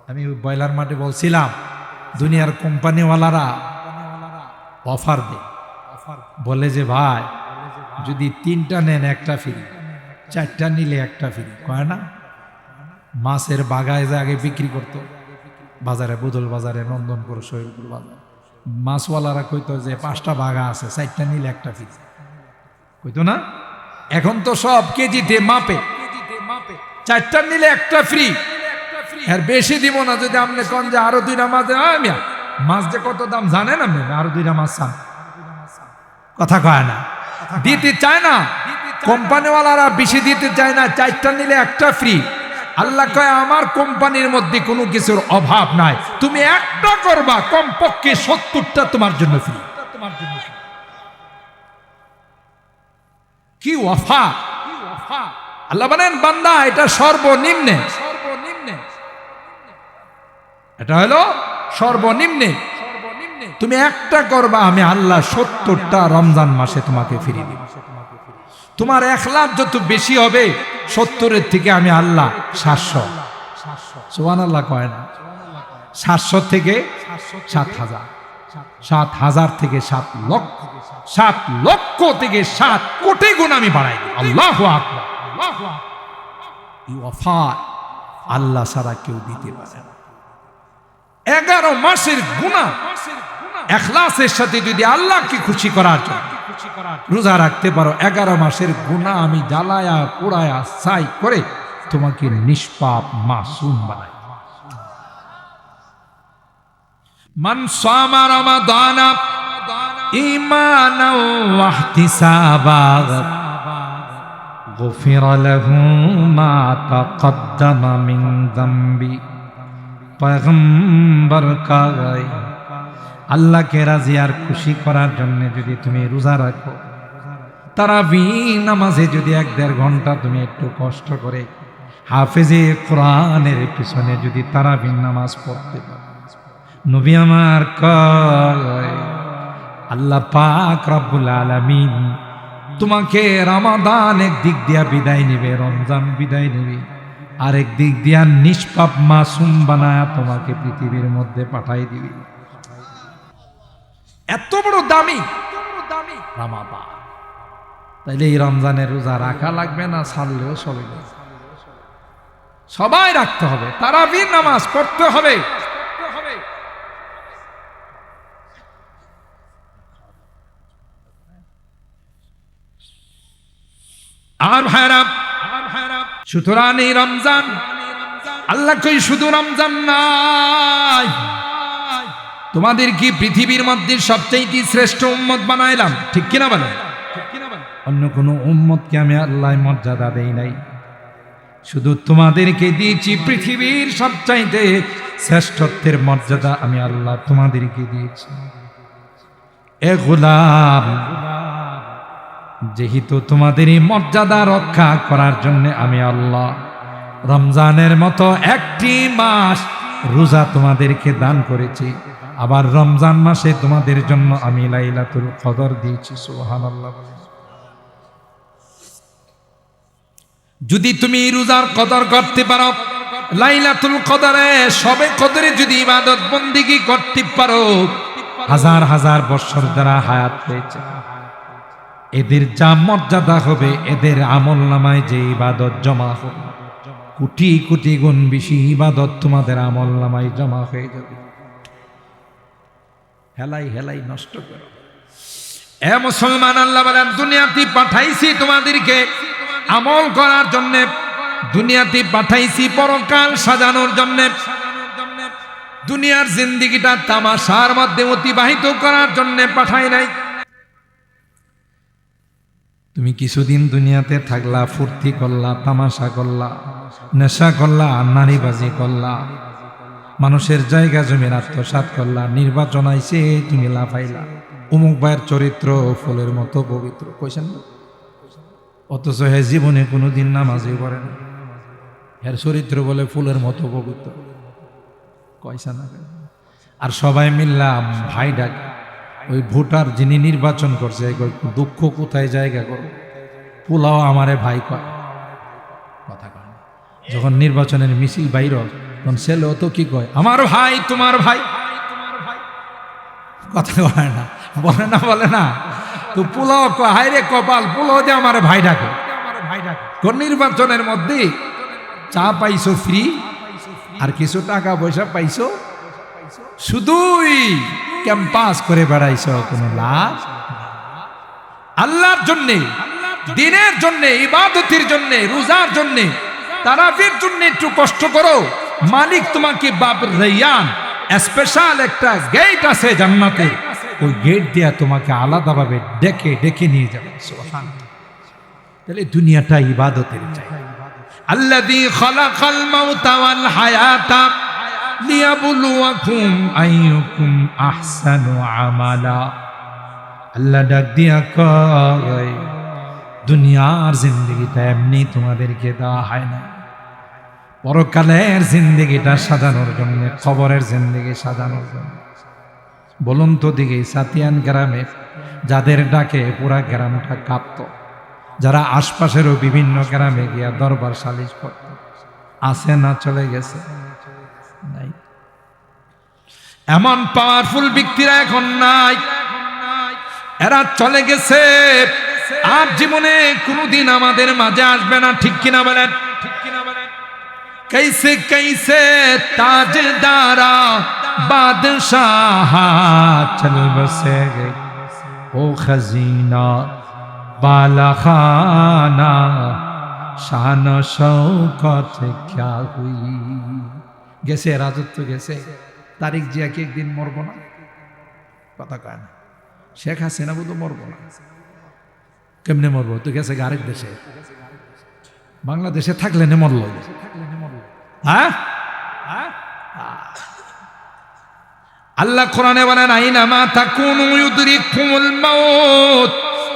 আমি বয়লার মাঠে বলছিলাম, দুনিয়ার কোম্পানিওয়ালারা অফার দেয়, বলে যে ভাই যদি 3টা নেন 1টা ফ্রি, 4টা নিলে 1টা ফ্রি। কয় না? মাছের বাগায় যে আগে বিক্রি করতো বাজারে, বুদল বাজারে, নন্দনপুর, শহীদপুর বাজার, মাছওয়ালারা কইতো যে 5টা বাগা আছে, 4টা নিলে 1টা ফ্রি, কইতো না? এখন তো সব কেজিতে মাপে, 4টা নিলে 1টা ফ্রি, আর বেশি দিব না। যদি আপনি কোন যে আরো 2টা মাছ, মাছ যে কত দাম জানেন আপনি? আরো 2টা মাছ চান, কথা কয় না, দিতে চায় না কোম্পানিওয়ালারা, বেশি দিতে চায় না, 4টা নিলে 1টা ফ্রি। আল্লাহ কয় আমার কোম্পানির মধ্যে কোনো কিছুর অভাব নাই, তুমি একটা করবা, কমপক্ষে 70টা তোমার জন্য ফ্রি। কি ওয়াফা! আল্লাহ বলেন বান্দা এটা সর্বনিম্নে এটা হলো সর্বনিম্নে। তুমি একটা করবা, আমি আল্লাহ 70টা রমজান মাসে তোমাকে ফিরিয়ে দিব। তোমার ইখলাস যত বেশি হবে 70-এর থেকে আমি আল্লাহ 700, সুবহানাল্লাহ কয় না, 700 থেকে 7,000, 7,000 থেকে 7 লক্ষ, 7 লক্ষ থেকে 7 কোটি গুণ আমি বাড়াই দিই। আল্লাহু আকবার। আল্লাহ ছাড়া কেউ দিতে পারে না। 11 মাসের গুনাহ ইখলাসের সাথে যদি আল্লাহকে খুশি করার জন্য রোজা রাখতে পারো, 11 মাসের গুনাহ আমি জ্বালায়া পোড়ায়া ছাই করে তোমাকে নিষ্পাপ মাসুম বানাই। মান সামা রমাদানা ঈমানাও ওয়া ইহতিসাবান গুফিরা লাহু মা তাকদ্দামা মিন যামবি। পয়গম্বর কাগাই আল্লাহকে রাজি আর খুশি করার জন্য যদি তুমি রোজা রাখো, তারাবিহ নামাজে যদি 1-1.5 ঘন্টা তুমি একটু কষ্ট করে হাফেজে কোরআনের পিছনে যদি তারাবিহ নামাজ পড়তে পারো, নবী আমার কয় আল্লাহ পাক রব্বুল আলামিন তোমাকে রমাদান একদিক দিয়া বিদায় নেবে, রমজান বিদায় নেবে, আরেক দিক দিয়া নিষ্পাপ মাসুম বানায়া তোমাকে পৃথিবীর মধ্যে পাঠাই দিবে। এত বড় দামি রমাদান, তাইলে এই রমজানের রোজা রাখা লাগবে না, ছাড়লেও চলবে, সবাই রাখতে হবে, তারাবিহ নামাজ পড়তে হবে। আর ভাইরা, সুতরাং এই রমজান আল্লাহ কই শুধু রমজান নাই, তোমাদের কি পৃথিবীর মধ্যে সবচেয়ে শ্রেষ্ঠ উম্মত বানাইলাম, ঠিক কিনা বলেন? অন্য কোনো উম্মতকে আমি আল্লাহ মর্যাদা দেই নাই, শুধু তোমাদেরকে দিয়েছি পৃথিবীর সবচাইতে শ্রেষ্ঠত্বের মর্যাদা আমি আল্লাহ তোমাদেরকে দিয়েছি। এ গোলাম, যেহেতু তোমাদের এই মর্যাদা রক্ষা করার জন্য আমি আল্লাহ রমজানের মতো একটি মাস রোজা তোমাদেরকে দান করেছি, আবার রমজান মাসে তোমাদের জন্য আমি লাইলাতুল কদর দিয়েছি। সুবহানাল্লাহ। যদি তুমি রোজার কদর করতে পারো, লাইলাতুল কদরে সবে কদরে যদি ইবাদত বন্দেগী করতে পারো, হাজার হাজার বছর যারা হায়াত পেয়েছে এদের যা মর্যাদা হবে, এদের আমল নামায় যে ইবাদত জমা হবে, কোটি কোটি গুণ বেশি ইবাদত তোমাদের আমল নামায় জমা হয়ে যাবে। হেলাই হেলাই নষ্ট করো। এ মুসলমান, আল্লাহ বলেন দুনিয়াতে পাঠাইছি তোমাদেরকে আমল করার জন্য, দুনিয়াতে পাঠাইছি পরকাল সাজানোর জন্য, দুনিয়ার জিন্দেগিটা তামাশার মধ্যে অতিবাহিত করার জন্য পাঠাই নাই। তুমি কিছুদিন দুনিয়াতে থাকলা, ফুর্তি করলা, তামাশা করলা, নেশা করলা, নারীবাজি করলা, মানুষের জায়গা জমির আত্মসাৎ করলা, নির্বাচন আইছে তুমি লাফাইলা, অমুক ভাইয়ের চরিত্র ফুলের মতো পবিত্র কইছেন না, অথচ হে জীবনে কোনোদিন নামাজই করে না, এর চরিত্র বলে ফুলের মতো পবিত্র কইছে না। আর সবাই মিল্লা ভাই ডাকে, ওই ভোটার যিনি নির্বাচন করছে দুঃখ কোথায় জায়গা করো, পোলাও আমারে ভাই কয়, কথা কয়। যখন নির্বাচনের মিছিল বাইর তখন ছেলেও তো কি কয়, আমার ভাই তোমার ভাই, কথা কয় না, বলে না, বলে না, তো পোলাও কয় হাই রে কপাল, পোলাও দিয়ে আমার ভাই ডাকে। কোন নির্বাচনের মধ্যে চা পাইছো ফ্রি, আর কিছু টাকা পয়সা পাইছো, শুধুই ক্যাম্পাস করে বেড়াইছো, কোনো লাভ। আল্লাহর জন্যে, দিনের জন্যে, ইবাদতের জন্যে, রোজার জন্যে, তারাবির জন্য একটু কষ্ট করো। মালিক তোমাকে বাব রাইয়ান, স্পেশাল একটা গেট আছে জান্নাতে, ওই গেট দিয়া তোমাকে আলাদাভাবে ডেকে ডেকে নিয়ে যাবে। সুবহানাল্লাহ। তাহলে দুনিয়াটা ইবাদতের জায়গা। আল্লাযী খালাকাল মাউতা ওয়াল হায়াতা লিয়াবলুয়াকুম আইয়ুকুম আহসানু আমালা। আল্লাহ ডাক দিয়া কয়, দুনিয়ার জিন্দেগিটা এমনি তোমাদেরকে দেওয়া হয় না, পরকালের জিন্দেগিটা সাজানোর জন্য, কবরের জিন্দেগি সাজানোর জন্য। বলুন তো দিকে সাতিয়ান গ্রামে যাদের ডাকে পুরা গ্রামটা কাঁপত, যারা আশপাশেরও বিভিন্ন গ্রামে গিয়া দরবার সালিশ করত, আছে না চলে গেছে? নাই। এমন পাওয়ারফুল ব্যক্তিরা এখন নাই, এরা চলে গেছে, আর জীবনে কোনোদিন আমাদের মাঝে আসবে না। ঠিক কিনা বলেন? कैसे कैसे ताजदारा बादशाह चल बसे ओ खजीना बाला खाना शान शौकत क्या हुई। গেছে রাজত্ব গেছে, তারিক জিয়া কি একদিন মরব না? কথা কয় না। শেখ হাসিনা বলতো মরব না। কেমনে মরবো? তো গেছে আরেক দেশে, বাংলাদেশে থাকলে নে মরল। হ্যাঁ, আল্লাহ কোরআনে বলেন আইনামা তাকুনু ইউদরিকুমুল মাউত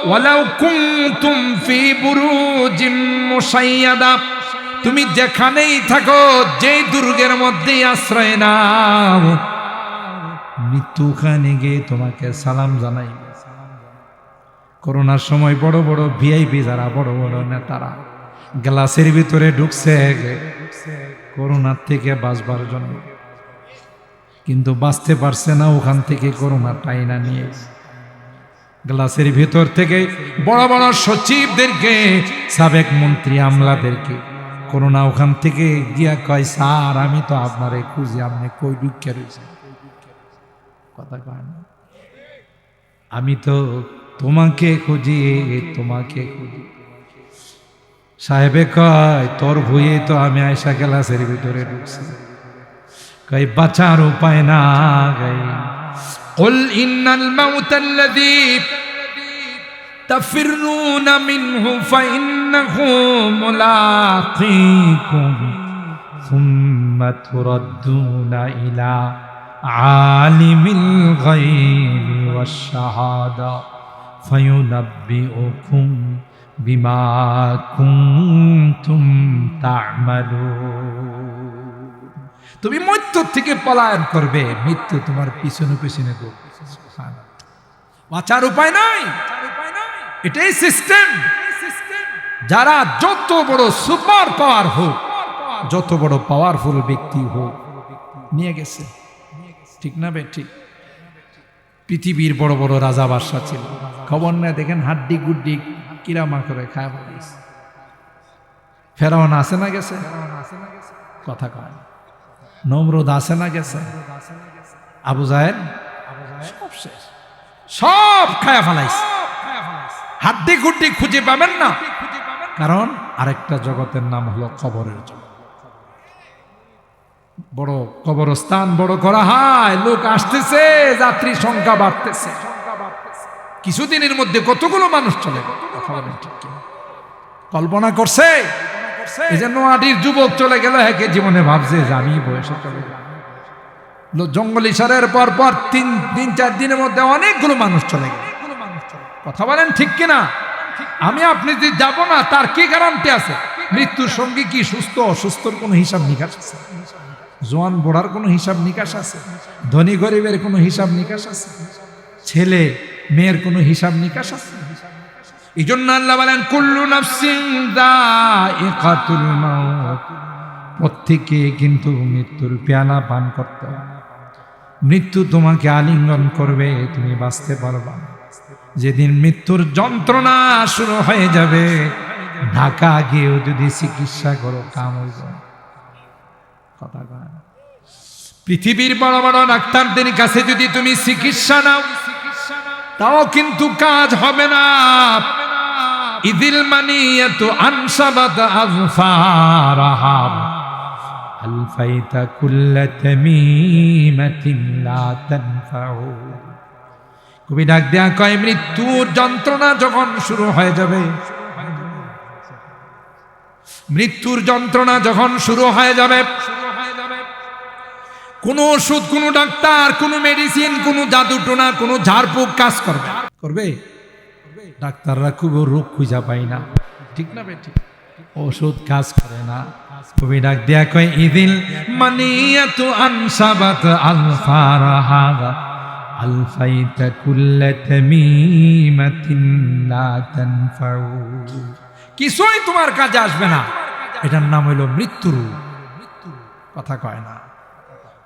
ওয়ালাউ কুনতুম ফি বুরুজিম মুশাইয়াদা। তুমি যেখানেই থাকো, যেই দুর্গের মধ্যেই আশ্রয় নাও, মৃত্যুখানে গিয়ে তোমাকে সালাম জানাই। করোনার সময় বড় বড় ভিআইপি যারা, বড় বড় নেতারা গ্লাসের ভিতরে ঢুকছে করোনার থেকে বাঁচবার জন্য, কিন্তু বাঁচতে পারছে না, ওখান থেকে করোনা টাইনা নিয়ে গ্লাসের ভিতর থেকে বড় বড় সচিবদেরকে, সাবেক মন্ত্রী আমলাদেরকে করোনা ওখান থেকে গিয়া কয়, স্যার আমি তো আপনারে খুঁজি, আপনি কই ঢুকে রয়েছেন? কথা কয় না, আমি তো তোমাকে খুঁজি, তোমাকে খুঁজি। সাহেবে কয়, তোর ভুয়ে তো আমি আয়সা গ্লাসের ভিতরে ঢুকছি। কই বাঁচার উপায় না গাই। কুল ইন্নাল মাউতাল্লাযী তাফিরুনা মিনহু ফাইন্নাহু মুলাকীকুম সুম্মা তুরাদ্দুনা ইলা আলিমিল গায়বি ওয়াশ শাহাদা ফায়ুনাব্বিউকুম বিমা কুনতুম তা'মালুন। তুমি মৃত্যু থেকে পলায়ন করবে, মৃত্যু তোমার পিছনে পিছনে দৌড়বে। বাঁচার উপায় নাই, এটাই সিস্টেম। যারা যত বড় সুপার পাওয়ার হোক, যত বড় পাওয়ারফুল ব্যক্তি হোক, নিয়ে গেছে। ঠিক না বে? ঠিক। পৃথিবীর বড় বড় রাজা বাদশা ছিল, খবর নেয় দেখেন হাড্ডি গুড্ডি কিরামা করে খায় বলিস। ফেরাউন আসে না গেছে? কথা কয়। নমরুদ আসে না গেছে? আবু জাহেল সব শেষ, সব খায়া ফেলাইছে। হাড্ডি গুড্ডি খুঁজে পাবেন না, কারণ আরেকটা জগতের নাম হলো কবরের জগৎ। বড় কবরস্থান বড় করা হয়, লোক আসতেছে, যাত্রী সংখ্যা বাড়তেছে। কিছুদিনের মধ্যে কতগুলো মানুষ চলে গেল, কথা বলেন ঠিক কিনা? কল্পনা করছে? এই যে নোয়াডির যুবক চলে গেল, একে জীবনে ভাবছে যে আমি বয়সে চলে গেল। জঙ্গল ইশারের পর পর তিন চার দিনের মধ্যে অনেকগুলো মানুষ চলে গেল। কথা বলেন ঠিক কিনা? আমি আপনি যে যাব না, তার কি গ্যারান্টি আছে? মৃত্যুর সঙ্গে কি সুস্থ অসুস্থর কোনো হিসাব নিকাশ আছে? জোয়ান বুড়ার কোনো হিসাব নিকাশ আছে? ধনী গরিবের কোনো হিসাব নিকাশ আছে? ছেলে মেয়ের কোনো হিসাব নিকাশ আছে? এই জন্য আল্লাহ বলেন কুল্লু নাফসিন যায়িকাতুল মাউত, প্রত্যেকে কিন্তু মৃত্যুর পেয়ালা পান করতে হবে। মৃত্যু তোমাকে আলিঙ্গন করবে, তুমি বাঁচতে পারবা। যেদিন মৃত্যুর যন্ত্রণা শুরু হয়ে যাবে, ঢাকা গিয়েও যদি চিকিৎসা করো কাম হইব। কথা কয় না? পৃথিবীর বড় বড় ডাক্তারদের কাছে যদি তুমি চিকিৎসা নাও, তাও কিন্তু কাজ হবে না। ইদিল মানিয়াতু আনসাবাত আযফারাহা আলফাইতা কুল্লা তামিমাতিন লা তানফাউ। কবি ডাক দেয়া কয়, মৃত্যুর যন্ত্রণা যখন শুরু হয়ে যাবে, মৃত্যুর যন্ত্রণা যখন শুরু হয়ে যাবে, কোন ওষুধ, কোন ডাক্তার, কোন মেডিসিন, কোন জাদুটোনা, কোন ঝাড়ফুঁক কাজ করবে? ডাক্তাররা খুব রোগ খুঁজা পায় না। ঠিক না বে? ঠিক। ওষুধ কাজ করে না, কবি ডাক দিয়া কয় ইদিল মানিয়াতু আনসাবাত আলফারাহা আলফাইতা কুল্লা তামিমাতিন লা তানফাউ। কিছুই তোমার কাজে আসবে না, এটার নাম হইল মৃত্যুর। কথা কয় না,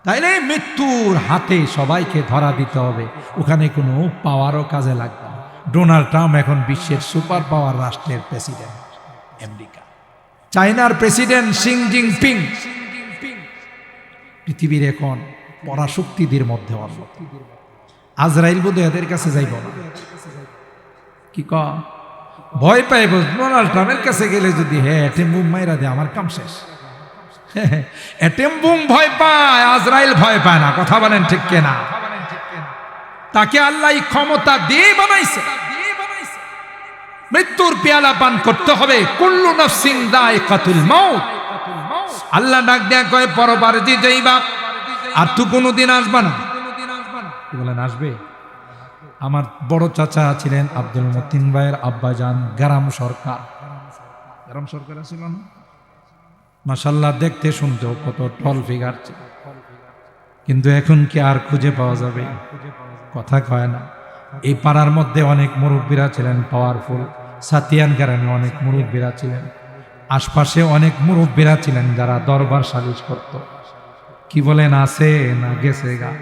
তাইলে মৃত্যুর হাতে সবাইকে ধরা দিতে হবে, ওখানে কোনো পাওয়ারও কাজে লাগবে না। ডোনাল্ড ট্রাম্প এখন বিশ্বের সুপার পাওয়ার রাষ্ট্রের প্রেসিডেন্ট, আমেরিকা। চায়নার প্রেসিডেন্ট শি জিনপিং পৃথিবীর এখন পরাশক্তিদের মধ্যে অন্য। আজরাইল বোধ এদের কাছে যাইব না, কি ক ভয় পাইব। ডোনাল্ড ট্রাম্পের কাছে গেলে যদি অ্যাটম বুম মাইরা দেয় আমার কাম শেষ। অ্যাটম বুম ভয় পায়, আজরাইল ভয় পায় না। কথা বলেন ঠিক কিনা? তাকে আল্লাহ ক্ষমতা দিয়ে বানাইছে। মৃত্যুর পেয়ালা পান করতে হবে। কুল্লু নাফসিন যায়কাতুল মাউত। আল্লাহ ডাক দেয়া কয় পরবারে যে যাইবা, আর তো কোনোদিন আসবা না। বলেন আসবে? আমার বড় চাচা ছিলেন আব্দুল মতিন ভাইয়ের আব্বাজান গ্রাম সরকার। গ্রাম সরকার ছিল না? মাশাআল্লাহ, দেখতে শুনতেও কত টল ফিগার ছিল, কিন্তু এখন কি আর খুঁজে পাওয়া যাবে? কথা কয় না। এই পাড়ার মধ্যে অনেক মুরব্বীরা ছিলেন পাওয়ারফুল। সাতিয়ান গ্রামে অনেক মুরব্বীরা ছিলেন, আশপাশে অনেক মুরব্বীরা ছিলেন যারা দরবার সালিশ করত। কি বলেন, আছে না গেছে গা?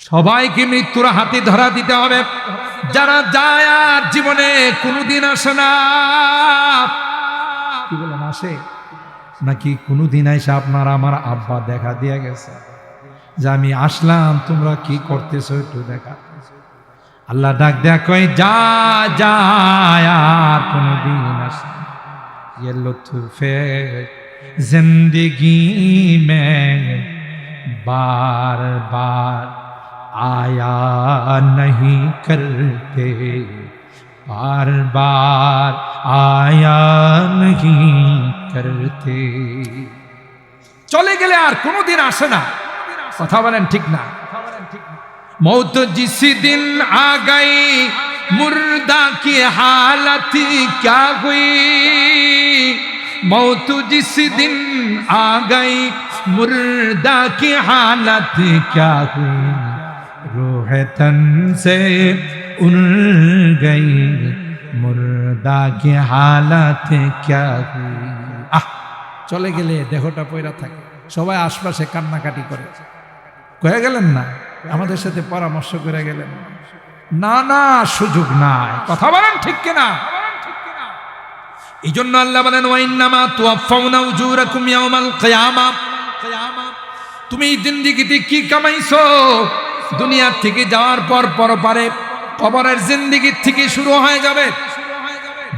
সবাইকে মৃত্যুর হাতে ধরা দিতে হবে। যারা যায় আর জীবনে কোনোদিন আসে না। কি বলেন, আসে নাকি? কোনোদিন আইসা আপনার আমার আব্বা দেখা দিয়ে গেছে যে আমি আসলাম, তোমরা কি করতেছো একটু দেখা। আল্লাহ ডাক দেয়া কয় যা যায় আর কোনোদিন আসে। ये लुत्फ जिंदगी में बार बार आया नहीं करते, बार बार आया नहीं करते। চলে গেলে আর কোনোদিন আসে না। কথা বলেন ঠিক না? मौत जिस दिन आ गई मुर्दा की हालत क्या हुई, मौत जिस दिन आ गई मुर्दा की हालत क्या हुई, रूह तन से उड़ गई मुर्दा की हालत क्या हुई। চলে গেলে দেহটা পয়রা থাকে, সবাই আশপাশে কান্নাকাটি করে। কয়ে গেলেন না, আমাদের সাথে পরামর্শ করে গেলেন না, না সুযোগ নাই। কথা বলেন ঠিক কিনা? এই জন্য আল্লাহ বলেন ওয়াইন্নামা তুওয়াফাউনা উজুরাকুম ইয়াউমাল কিয়ামা। তুমি জিন্দেগিতে কি কামাইছো, দুনিয়া থেকে যাওয়ার পর পরপারে কবরের জিন্দেগি থেকে শুরু হয়ে যাবে।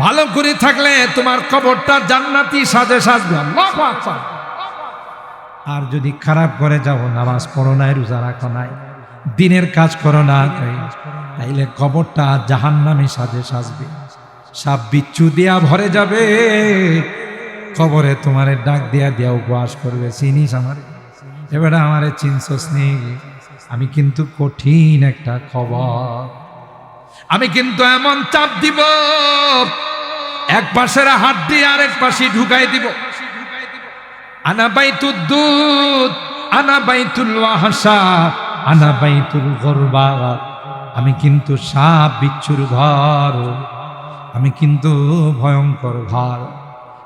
ভালো করে থাকলে তোমার কবরটা জান্নাতি সাজে সাজবে। আল্লাহু আকবার। আর যদি খারাপ করে যাও, নামাজ পড়ো নাই, রোজা রাখো নাই, দিনের কাজ করো না, তাইলে কবরটা জাহান্নামী সাজে সাজবে। সাপ বিচ্ছু দিয়া ভরে যাবে। কবরে তোমারে ডাক দিয়া দিয়া উপবাস করবে, চিনিস আমারে? এবারে আমারে চিনছস নি? আমি কিন্তু কঠিন একটা খবর। আমি কিন্তু এমন চাপ দিব, এক পাশের হাড্ডি আরেক পাশে ঢুকাই দিব। আনা বাইতুদ দুদ, আনা বাইতুল ওয়াহশা, আনা বাইতুল গরবা। আমি কিন্তু সাপ বিচ্ছুর ঘর, আমি কিন্তু ভয়ঙ্কর ঘর।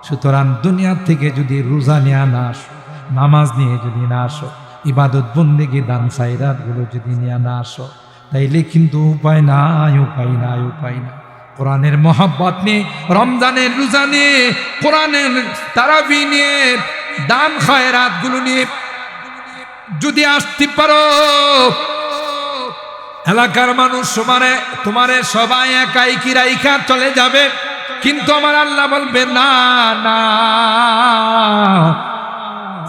সুতরাং দুনিয়া থেকে যদি রোজা নিয়ে না আসো, নামাজ নিয়ে যদি না আসো, ইবাদত বন্দেগী দান খায়রাত গুলো যদি নিয়ে না আসো, তাইলে কিন্তু উপায় নাই, উপায় নাই, উপায় নাই। কোরআনের মহব্বত নিয়ে, রমজানের রোজা নিয়ে, কোরআনের তারাবি নিয়ে, দান খায়রাত গুলো নিয়ে যদি আসতে পারো, এলাকার মানুষ তোমারে সবাই একাই কি রাইখা চলে যাবে, কিন্তু আমার আল্লাহ বলবে না না।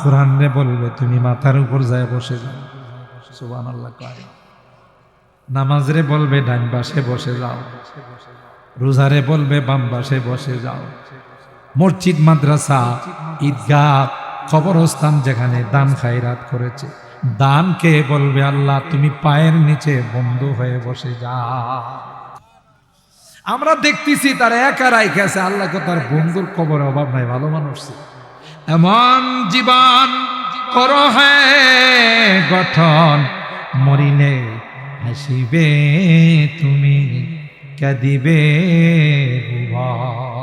কোরআন রে বলবে তুমি মাথার উপর যায় বসে যাও। সুবহানাল্লাহ কয়। নামাজ রে বলবে ডান পাশে বসে যাও, রোজারে বলবে বাম পাশে বসে যাও। মসজিদ, মাদ্রাসা, ঈদগাহ, কবরস্থান যেখানে দান খায়রাত করেছে, দানকে বলবে আল্লাহ তুমি পায়ের নিচে বন্ধ হয়ে বসে যাও। আমরা দেখতেছি তার একা রাইখেছে, আল্লাহকে তার বন্ধুর কবরে অভাব নাই, ভালো মানুষ ছিল। এমন জীবন করো হ্যাঁ গঠন, মরিলে হাসিবে তুমি, কাঁদিবে ভুবন।